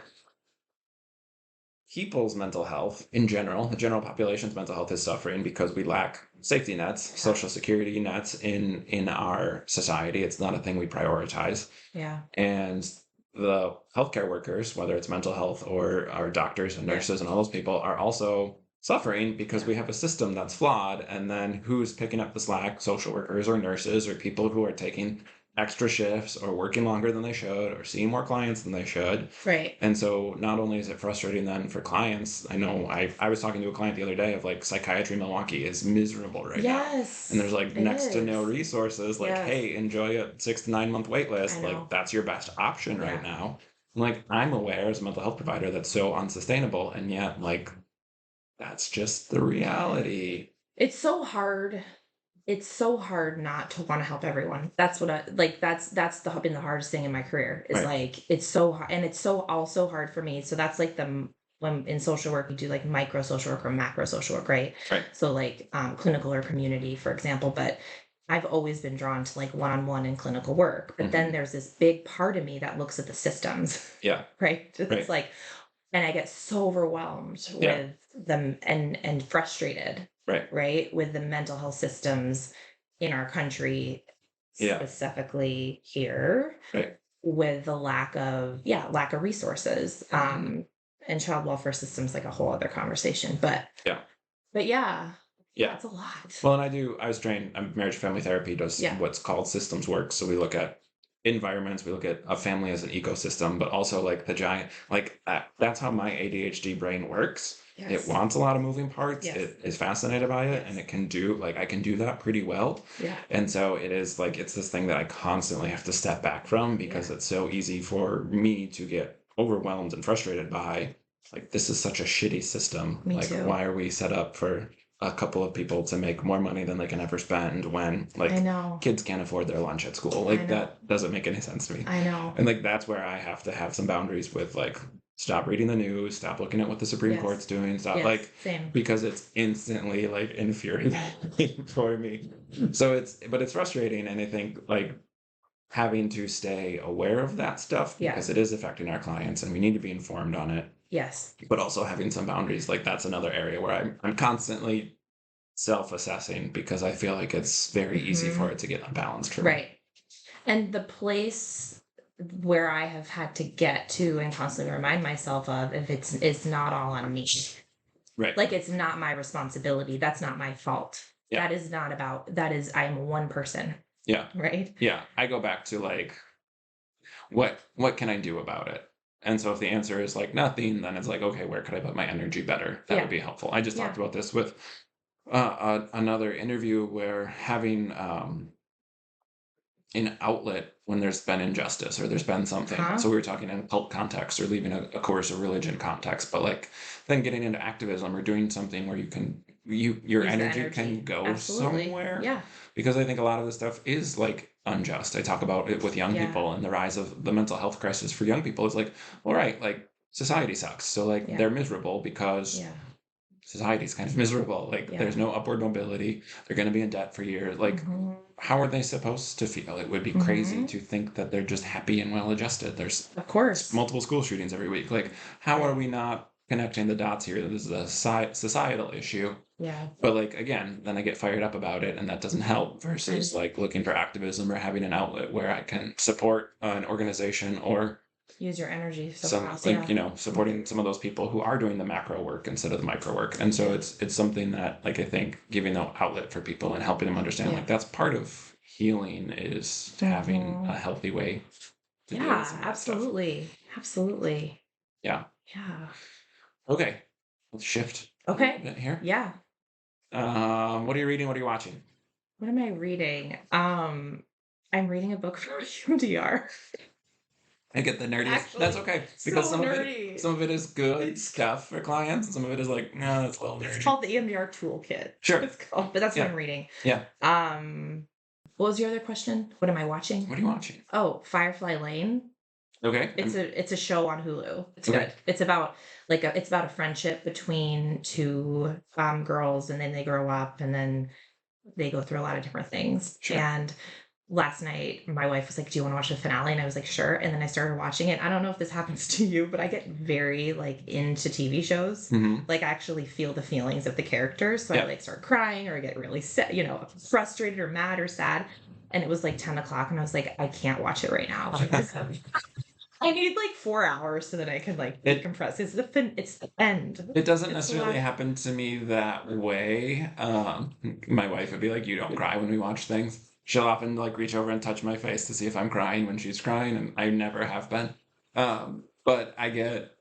people's mental health in general, the general population's mental health is suffering because we lack safety nets, Yeah. social security nets in our society. It's not a thing we prioritize, Yeah. and the healthcare workers, whether it's mental health or our doctors and Yeah. nurses and all those people, are also suffering because Yeah. we have a system that's flawed. And then who's picking up the slack? Social workers or nurses or people who are taking extra shifts or working longer than they should or seeing more clients than they should. Right. And so not only is it frustrating then for clients, I know I was talking to a client the other day of like psychiatry Milwaukee is miserable right now. And there's Yes, like it next to no is. resources, like, Yes. hey, enjoy a 6 to 9 month wait I list. Like know. that's your best option right Yeah. now. And like I'm aware as a mental health provider that's so unsustainable. And yet like that's just the reality. It's so hard. It's so hard not to want to help everyone. That's what I like. Been the hardest thing in my career. Is Right. like it's so hard, and it's so also hard for me. So that's like when in social work you do like micro social work or macro social work, right? Right. So like clinical or community, for example. But I've always been drawn to like one-on-one and clinical work. But then Hmm. there's this big part of me that looks at the systems, Yeah. right? It's Right. like, and I get so overwhelmed Yeah. with them and frustrated, Right. right, with the mental health systems in our country, Yeah. specifically here, Right. with the lack of resources. Hmm. And child welfare systems like a whole other conversation. Yeah. But yeah, Yeah. that's a lot. Well, and I was trained, marriage and family therapy does Yeah. what's called systems work. So we look at environments, we look at a family as an ecosystem, but also like the giant, like that's how my ADHD brain works. It Yes. wants a lot of moving parts. Yes. It is fascinated by it and Yes. it can do, like, I can do that pretty well. Yeah. And so it is like, it's this thing that I constantly have to step back from because Yeah. it's so easy for me to get overwhelmed and frustrated by, like, this is such a shitty system. Me Like, too. why are we set up for a couple of people to make more money than they can ever spend when I like know. kids can't afford their lunch at school? I Like know. that doesn't make any sense to me. I know. And like that's where I have to have some boundaries with like stop reading the news, stop looking at what the Supreme Yes. Court's doing, stop Yes. like Same. because it's instantly like infuriating for me. So but it's frustrating and I think like having to stay aware of that stuff Yeah. because it is affecting our clients and we need to be informed on it, Yes. but also having some boundaries. Like that's another area where I'm constantly self-assessing because I feel like it's very easy for Mhm. it to get unbalanced for me. Right. And the place where I have had to get to and constantly remind myself of, if it's not all on me. Right. Like, it's not my responsibility. That's not my fault. Yeah. That is not about, that is, I am one person, Yeah. right? Yeah. I go back to like, what can I do about it? And so if the answer is like nothing, then it's like, okay, where could I put my energy better? That Yeah. would be helpful. I just Yeah. talked about this with another interview where having an outlet when there's been injustice or there's been something. Huh? So we were talking in a cult context or leaving a course of religion context, but like then getting into activism or doing something where you can your Use the energy can energy. go Absolutely. somewhere. Yeah. Because I think a lot of this stuff is like unjust. I talk about it with young Yeah. people and the rise of the mental health crisis for young people. It's like, all right, like society sucks. So like Yeah. they're miserable because Yeah. society's kind of miserable. Like Yeah. there's no upward mobility. They're going to be in debt for years. Like Mhm. how are they supposed to feel? It would be crazy Mhm. to think that they're just happy and well adjusted. There's Of course. multiple school shootings every week. Like how are Right. we not connecting the dots here? This is a societal issue. Yeah. But like again, then I get fired up about it and that doesn't help versus like looking for activism or having an outlet where I can support an organization or Use your energy some somewhere else. like, Yeah. you know, supporting some of those people who are doing the macro work instead of the micro work. And so it's something that like I think giving the outlet for people and helping them understand Yeah. like that's part of healing is having Mhm. a healthy way to deal with Yeah. some of that stuff. Absolutely. Absolutely. Yeah. Yeah. Okay. Let's shift a Okay. little bit here. Yeah. What are you reading? What are you watching? What am I reading? I'm reading a book from UMDR. I get the nerdiest. Actually, That's okay because so nerdy. some of it is good stuff for clients, and some of it is like, no, that's a little nerdy. It's called the EMDR Toolkit. Sure. It's called, but that's what Yeah. I'm reading. Yeah. What was your other question? What am I watching? What are you watching? Oh, Firefly Lane. Okay. It's a show on Hulu. It's Okay. good. It's about it's about a friendship between two girls, and then they grow up, and then they go through a lot of different things. Sure. And last night my wife was like, do you want to watch the finale? And I was like, sure. And then I started watching it. I don't know if this happens to you, but I get very like into TV shows. Mhm. Like I actually feel the feelings of the characters. So Yeah. I like start crying or I get really sad, frustrated or mad or sad. And it was like 10 o'clock and I was like, I can't watch it right now. I need like 4 hours so that I can like decompress. It's the end. It doesn't It's necessarily not- happen to me that way. My wife would be like, "You don't cry when we watch things." She'll often like reach over and touch my face to see if I'm crying when she's crying, and I never have been. But I get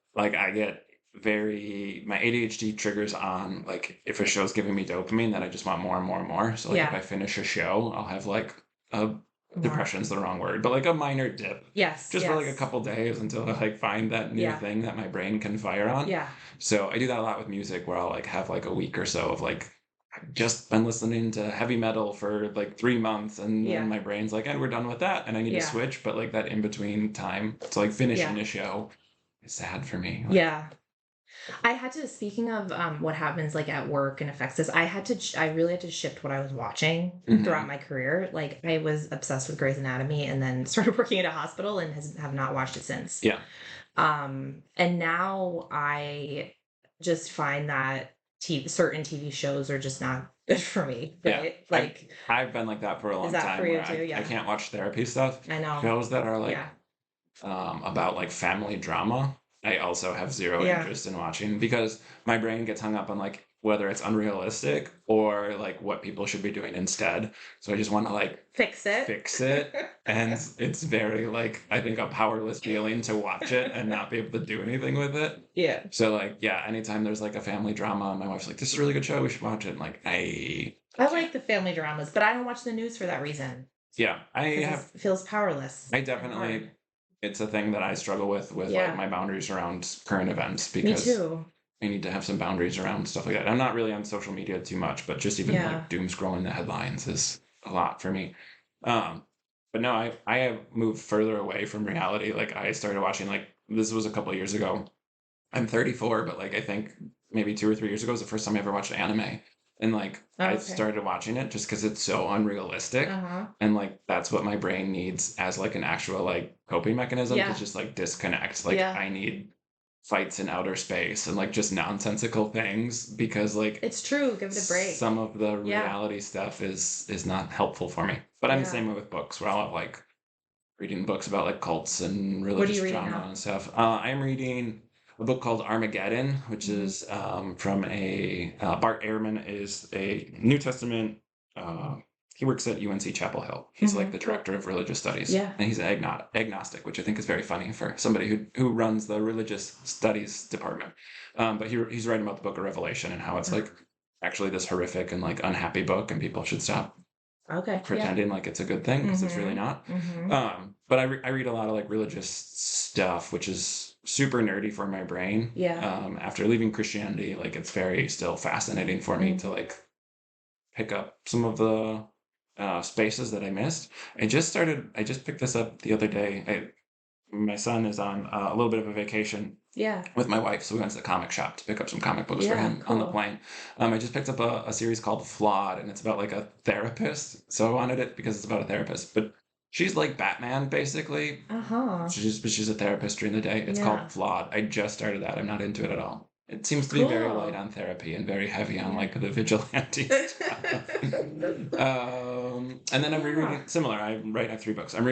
very my ADHD triggers on like if a show's giving me dopamine, then I just want more and more and more. So like if Yeah. I finish a show, I'll have like a More. depression's the wrong word, but like a minor dip. Yes. Just for like a yes. couple days until I like find that new Yeah. thing that my brain can fire on. Yeah. So I do that a lot with music where I'll like have like a week or so of like I've just been listening to heavy metal for like 3 months and Yeah. then my brain's like, and we're done with that and I need to Yeah. switch. But like that in between time to like finishing Yeah. a show is sad for me. Like, Yeah. I had to, speaking of what happens like at work and affects us, I really had to shift what I was watching Mhm. throughout my career. Like I was obsessed with Grey's Anatomy and then started working at a hospital and have not watched it since. Yeah. And now I just find that certain TV shows are just not good for me. Yeah. Right? Like I've been like that for a long that time for you where too? I Yeah. can't watch therapy stuff. I know. Shows that are like Yeah. about like family drama, I also have zero Yeah. interest in watching because my brain gets hung up on like whether it's unrealistic or like what people should be doing instead. So I just want to like Fix it. fix it. And it's very like I think a powerless feeling to watch it and not be able to do anything with it. Yeah. So like yeah, anytime there's like a family drama, my wife's like, "This is a really good show. We should watch it." And like I like the family dramas, but I don't watch the news for that reason. yeah, I 'Cause have it feels powerless. I and definitely hard. it's a thing that I struggle with Yeah. like my boundaries around current events Me because too. I need to have some boundaries around stuff like that. I'm not really on social media too much, but just even Yeah. like doom scrolling the headlines is a lot for me. Um, but no, I have moved further away from reality. Like I started watching like this was a couple of years ago. I'm 34, but like I think maybe 2 or 3 years ago was the first time I ever watched anime. And like Oh, I okay. started watching it just because it's so unrealistic. Uh-huh. And like that's what my brain needs as like an actual like coping mechanism to Yeah. just like disconnect. Like Yeah. I need fights in outer space and like just nonsensical things because like It's true. Give it a break. some of the Yeah. reality stuff is not helpful for me. But I'm the Yeah. same way with books where I'll like reading books about like cults and What are you religious reading drama now? and stuff. I'm reading a book called Armageddon, which Hmm. is from a Bart Ehrman is a New Testament. Uh, he works at UNC Chapel Hill. He's like Hmm. the Cool. director of religious studies, Yeah. and he's agnostic, which I think is very funny for somebody who runs the religious studies department. But he's writing about the Book of Revelation and how it's like actually this horrific and like unhappy book, and people should stop Okay. Yeah. pretending like it's a good thing because it's really Mhm. not. Mhm. But I read a lot of like religious stuff, which is super nerdy for my brain. Yeah. After leaving Christianity, like it's very still fascinating for me Mm. to like pick up some of the spaces that I missed. I just picked this up the other day. My son is on a little bit of a vacation Yeah. with my wife, so we went to the comic shop to pick up some comic books for Yeah. him on the Cool. plane. I just picked up a series called Flawed, and it's about like a therapist. So I wanted it because it's about a therapist, but she's like Batman basically. Uh-huh. She's a therapist during the day. It's called Yeah. Flawed. I just started that. I'm not into it at all. It seems to be very light Cool. on therapy and very heavy on Yeah. like the vigilante stuff. And then I'm Yeah. rereading similar. I have 3 books. I'm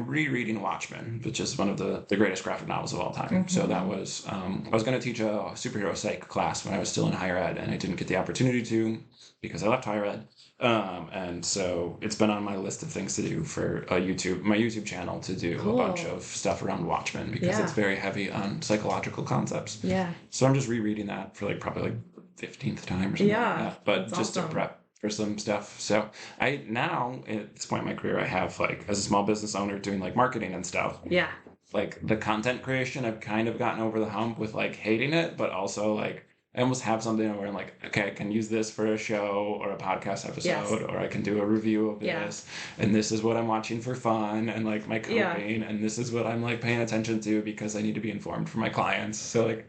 rereading Watchmen, which is one of the greatest graphic novels of all time. So that Mhm. was I was going to teach a superhero psych class when I was still in higher ed, and I didn't get the opportunity to because I left higher ed. And so it's been on my list of things to do for my YouTube channel to do a bunch Cool. of stuff around Watchmen because it's Yeah. very heavy on psychological concepts. Yeah. So I'm just rereading that for like probably like 15th time or something like Yeah. that, but That's just to awesome. prep for some stuff. So I now at this point in my career, I have like as a small business owner doing like marketing and stuff, Yeah. like the content creation, I've kind of gotten over the hump with like hating it, but also like I almost have something where I'm like, okay, I can use this for a show or a podcast Yes. episode, or I can do a review of Yeah. this, and this is what I'm watching for fun and like my Yeah. coping, and this is what I'm like paying attention to because I need to be informed for my clients. So like,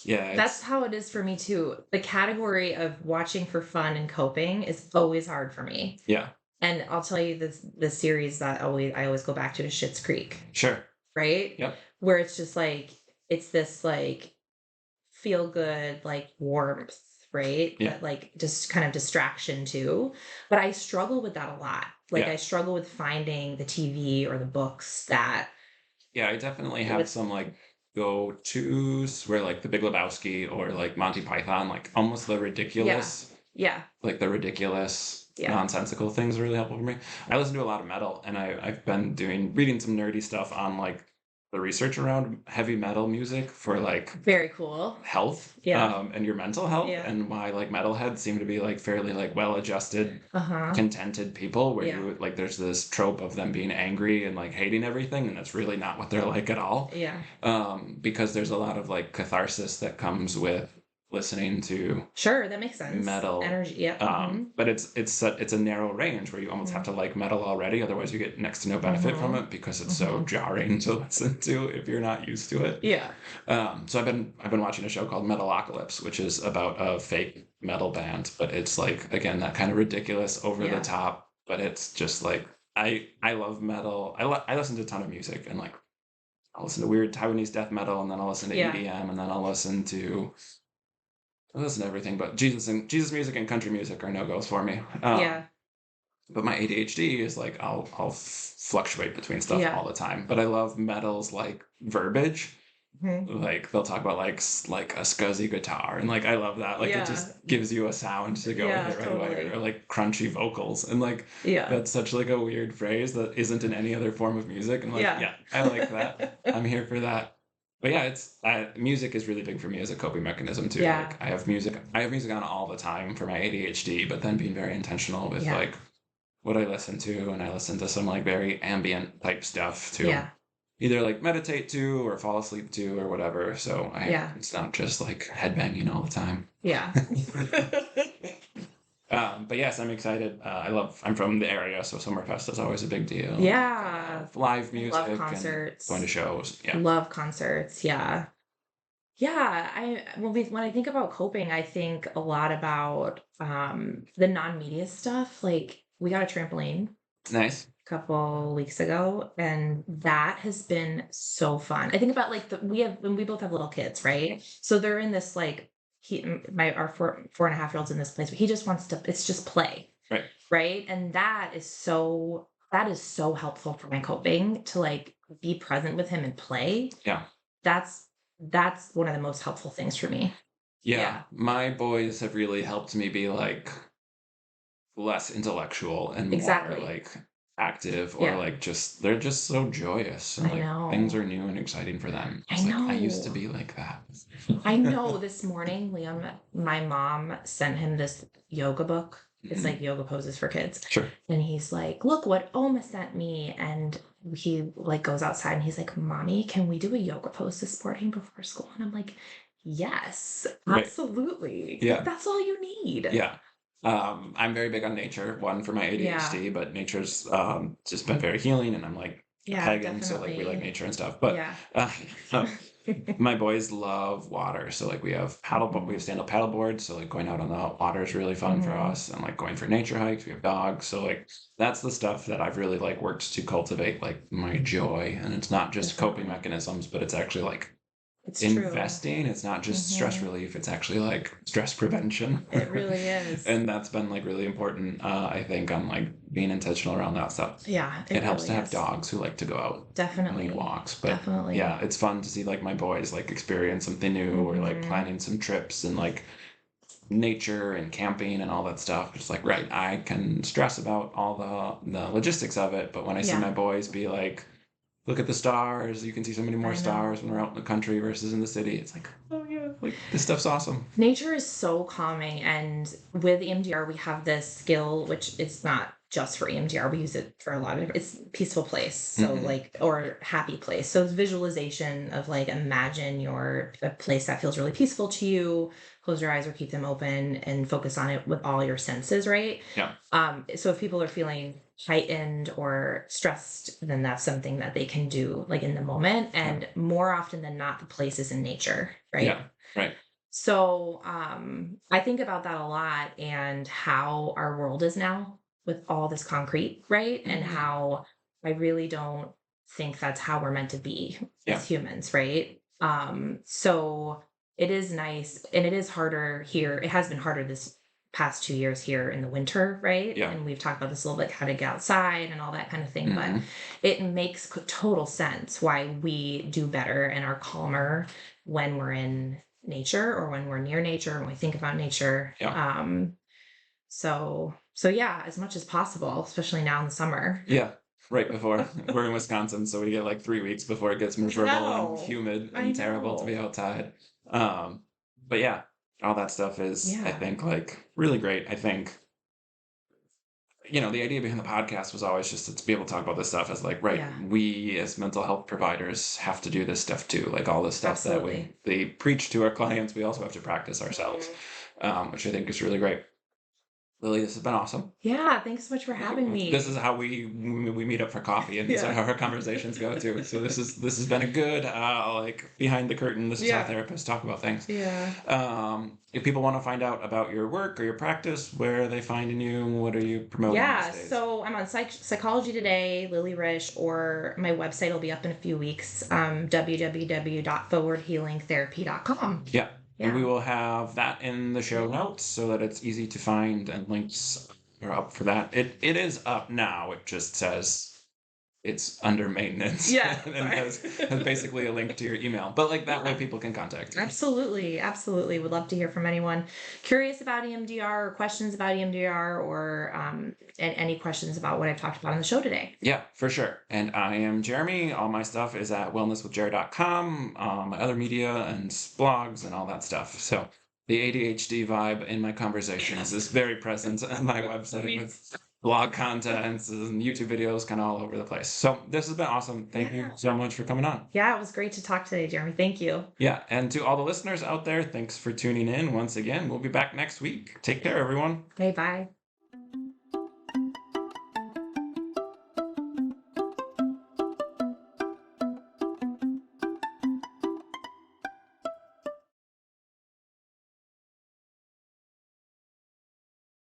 yeah, That's it's how it is for me too. The category of watching for fun and coping is always hard for me. yeah, And I'll tell you this the series that I always go back to is Schitt's Creek, sure, right? yep, Where it's just like it's this like feel good like warmth, right? yeah, That like just kind of distraction too. But I struggle with that a lot. Like yeah. I struggle with finding the TV or the books that Yeah, I definitely have with some like go-tos where like The Big Lebowski or like Monty Python, like almost yeah. Yeah. the ridiculous, Yeah. nonsensical things are really helpful for me. I listen to a lot of metal, and I've been reading some nerdy stuff on like the research around heavy metal music for like Very cool. health Yeah. and your mental health, Yeah. and why like metalheads seem to be like fairly like well-adjusted Uh-huh. contented people where Yeah. you like there's this trope of them being angry and like hating everything, and that's really not what they're like at all. Yeah. Because there's a lot of like catharsis that comes with listening to Sure, that makes sense. metal. Energy. Yeah. Mhm. But it's a narrow range where you almost have Mhm. to like metal already, otherwise you get next to no benefit from Mhm. it because it's so Mhm. jarring to listen to if you're not used to it. Yeah. So I've been watching a show called Metalocalypse, which is about a fake metal band, but it's like again that kind of ridiculous, over the Yeah. top. But it's just like I love metal. I listen to a ton of music, and like I'll listen to weird Taiwanese death metal, and then I'll listen to Yeah. EDM, and then I listen to everything. But Jesus music and country music are no goes for me. Yeah. But my ADHD is like I'll fluctuate between stuff Yeah. all the time. But I love metal's like verbiage. Mhm. Like they'll talk about like a scuzzy guitar, and like I love that. Like it Yeah. just gives you a sound to go with Yeah, it right away, or totally. like crunchy vocals, and like Yeah. that's such like a weird phrase that isn't in any other form of music. And like, Yeah. yeah, I like that. I'm here for that. But yeah, music is really big for me as a coping mechanism too. Yeah. Like I have music on all the time for my ADHD, but then being very intentional with Yeah. like what I listen to, and I listen to some like very ambient type stuff to Yeah. either like meditate to or fall asleep to or whatever. So Yeah. it's not just like headbanging all the time. Yeah. But yes, I'm excited. I'm from the area, so Summerfest is always a big deal. Yeah. Live Love music and going to concerts. shows. Yeah. Love concerts. Yeah. Yeah, when I think about coping, I think a lot about the non-media stuff. Like we got a trampoline Nice. a couple weeks ago, and that has been so fun. I think about like we both have little kids, right? So they're in this like our 4.5 year old's in this place, but he just wants to. It's just play, Right. right? And that is so helpful for my coping to like be present with him and play. Yeah. That's that's one of the most helpful things for me. Yeah. Yeah, My boys have really helped me be like less intellectual and more exactly. like active or Yeah, like they're just so joyous and I like things know. are new and exciting for them. I It's like I used to know. be like that. I know this morning, Liam, my mom sent him this yoga book. It's Mhm. like yoga poses for kids. Sure. And he's like, look what Oma sent me. And he like goes outside and he's like, Mommy, can we do a yoga pose this morning before school? And I'm like, yes, Right. absolutely. Like Yeah. that's all you need. Yeah. I'm very big on nature, one for my Yeah. ADHD, but nature's just been very healing and I'm like a Yeah, pagan, so like we like definitely. nature and stuff. But Yeah. uh, my boys love water. So like we have Mhm. stand-up paddle boards, so like going out on the water is really fun for Mhm. us and like going for nature hikes. We have dogs. So like that's the stuff that I've really like worked to cultivate like my joy. And it's not just coping Definitely. mechanisms, but it's actually like It's true. investing. It's not just stress Mhm. relief, it's actually like stress prevention. It really is. And that's been like really important, I think, on like being intentional around that stuff. Yeah, It it helps to really have is. dogs who like to go out and lead Definitely. walks. But yeah, Definitely. it's fun to see like my boys like experience something new or like Mhm. planning some trips and like nature and camping and all that stuff. It's like, right, I can stress about all the logistics of it, but when I see Yeah, my boys be like, look at the stars, you can see so many more I stars when we're know. out in the country versus in the city. It's like, oh yeah, like this stuff's awesome. Nature is so calming, and with EMDR, we have this skill, which is not just for EMDR. We use it for a lot of. It's peaceful place, so Hmm. like or happy place. So it's visualization of like imagine your a place that feels really peaceful to you. Close your eyes or keep them open, and focus on it with all your senses. Right. Yeah, So if people are feeling heightened or stressed, then that's something that they can do like in the moment. yeah, And more often than not, the place is in nature. Right. yeah, right. So, I think about that a lot and how our world is now with all this concrete, right? And Hmm. how I really don't think that's how we're meant to be Yeah, as humans, right? So it is nice and it is harder here. It has been harder this past 2 years here in the winter, right? yeah. And we've talked about this a little bit, how to get outside and all that kind of thing, but Hmm. it makes total sense why we do better and are calmer when we're in nature or when we're near nature and we think about nature. Yeah, So yeah, as much as possible, especially now in the summer. yeah. Right before we're in Wisconsin, so we get like 3 weeks before it gets I miserable and know. humid I and terrible to be know. outside. Um, but yeah, all that stuff is, I Yeah. think, like really great. I think the idea behind the podcast was always just to be able to talk about this stuff as like, right, Yeah. we as mental health providers have to do this stuff too. Like all this stuff that Absolutely. they preach to our clients, we also have to practice ourselves, Mhm. which I think is really great. Lily, this has been awesome. Yeah. Thanks so much for having This is me. how we meet up for coffee, and these are Yeah. how our conversations go too. So this has been a good like behind the curtain. This is how Yeah. therapists talk about things. Yeah. If people want to find out about your work or your practice, where are they finding you? What are you promoting these Yeah, days? so I'm on Psychology Today, Lilly Risch, or my website will be up in a few weeks, www.forwardhealingtherapy.com. Yeah. And we Yeah. will have that in the show notes so that it's easy to find and links are up for that. It is up now. It just says it's under maintenance Yeah, and sorry. has basically a link to your email. But like that way Yeah, people can contact you. absolutely. Absolutely. Would love to hear from anyone curious about EMDR or questions about EMDR or and any questions about what I've talked about on the show today. Yeah, for sure. And I am Jeremy. All my stuff is at wellnesswithjer.com, my other media and blogs and all that stuff. So the ADHD vibe in my conversations is very present on my website with blog contents and YouTube videos kind of all over the place. So this has been awesome. Thank you Yeah. so much for coming on. Yeah, it was great to talk today, Jeremy. Thank you. Yeah, and to all the listeners out there, thanks for tuning in once again. We'll be back next week. Take care, everyone. Okay, bye.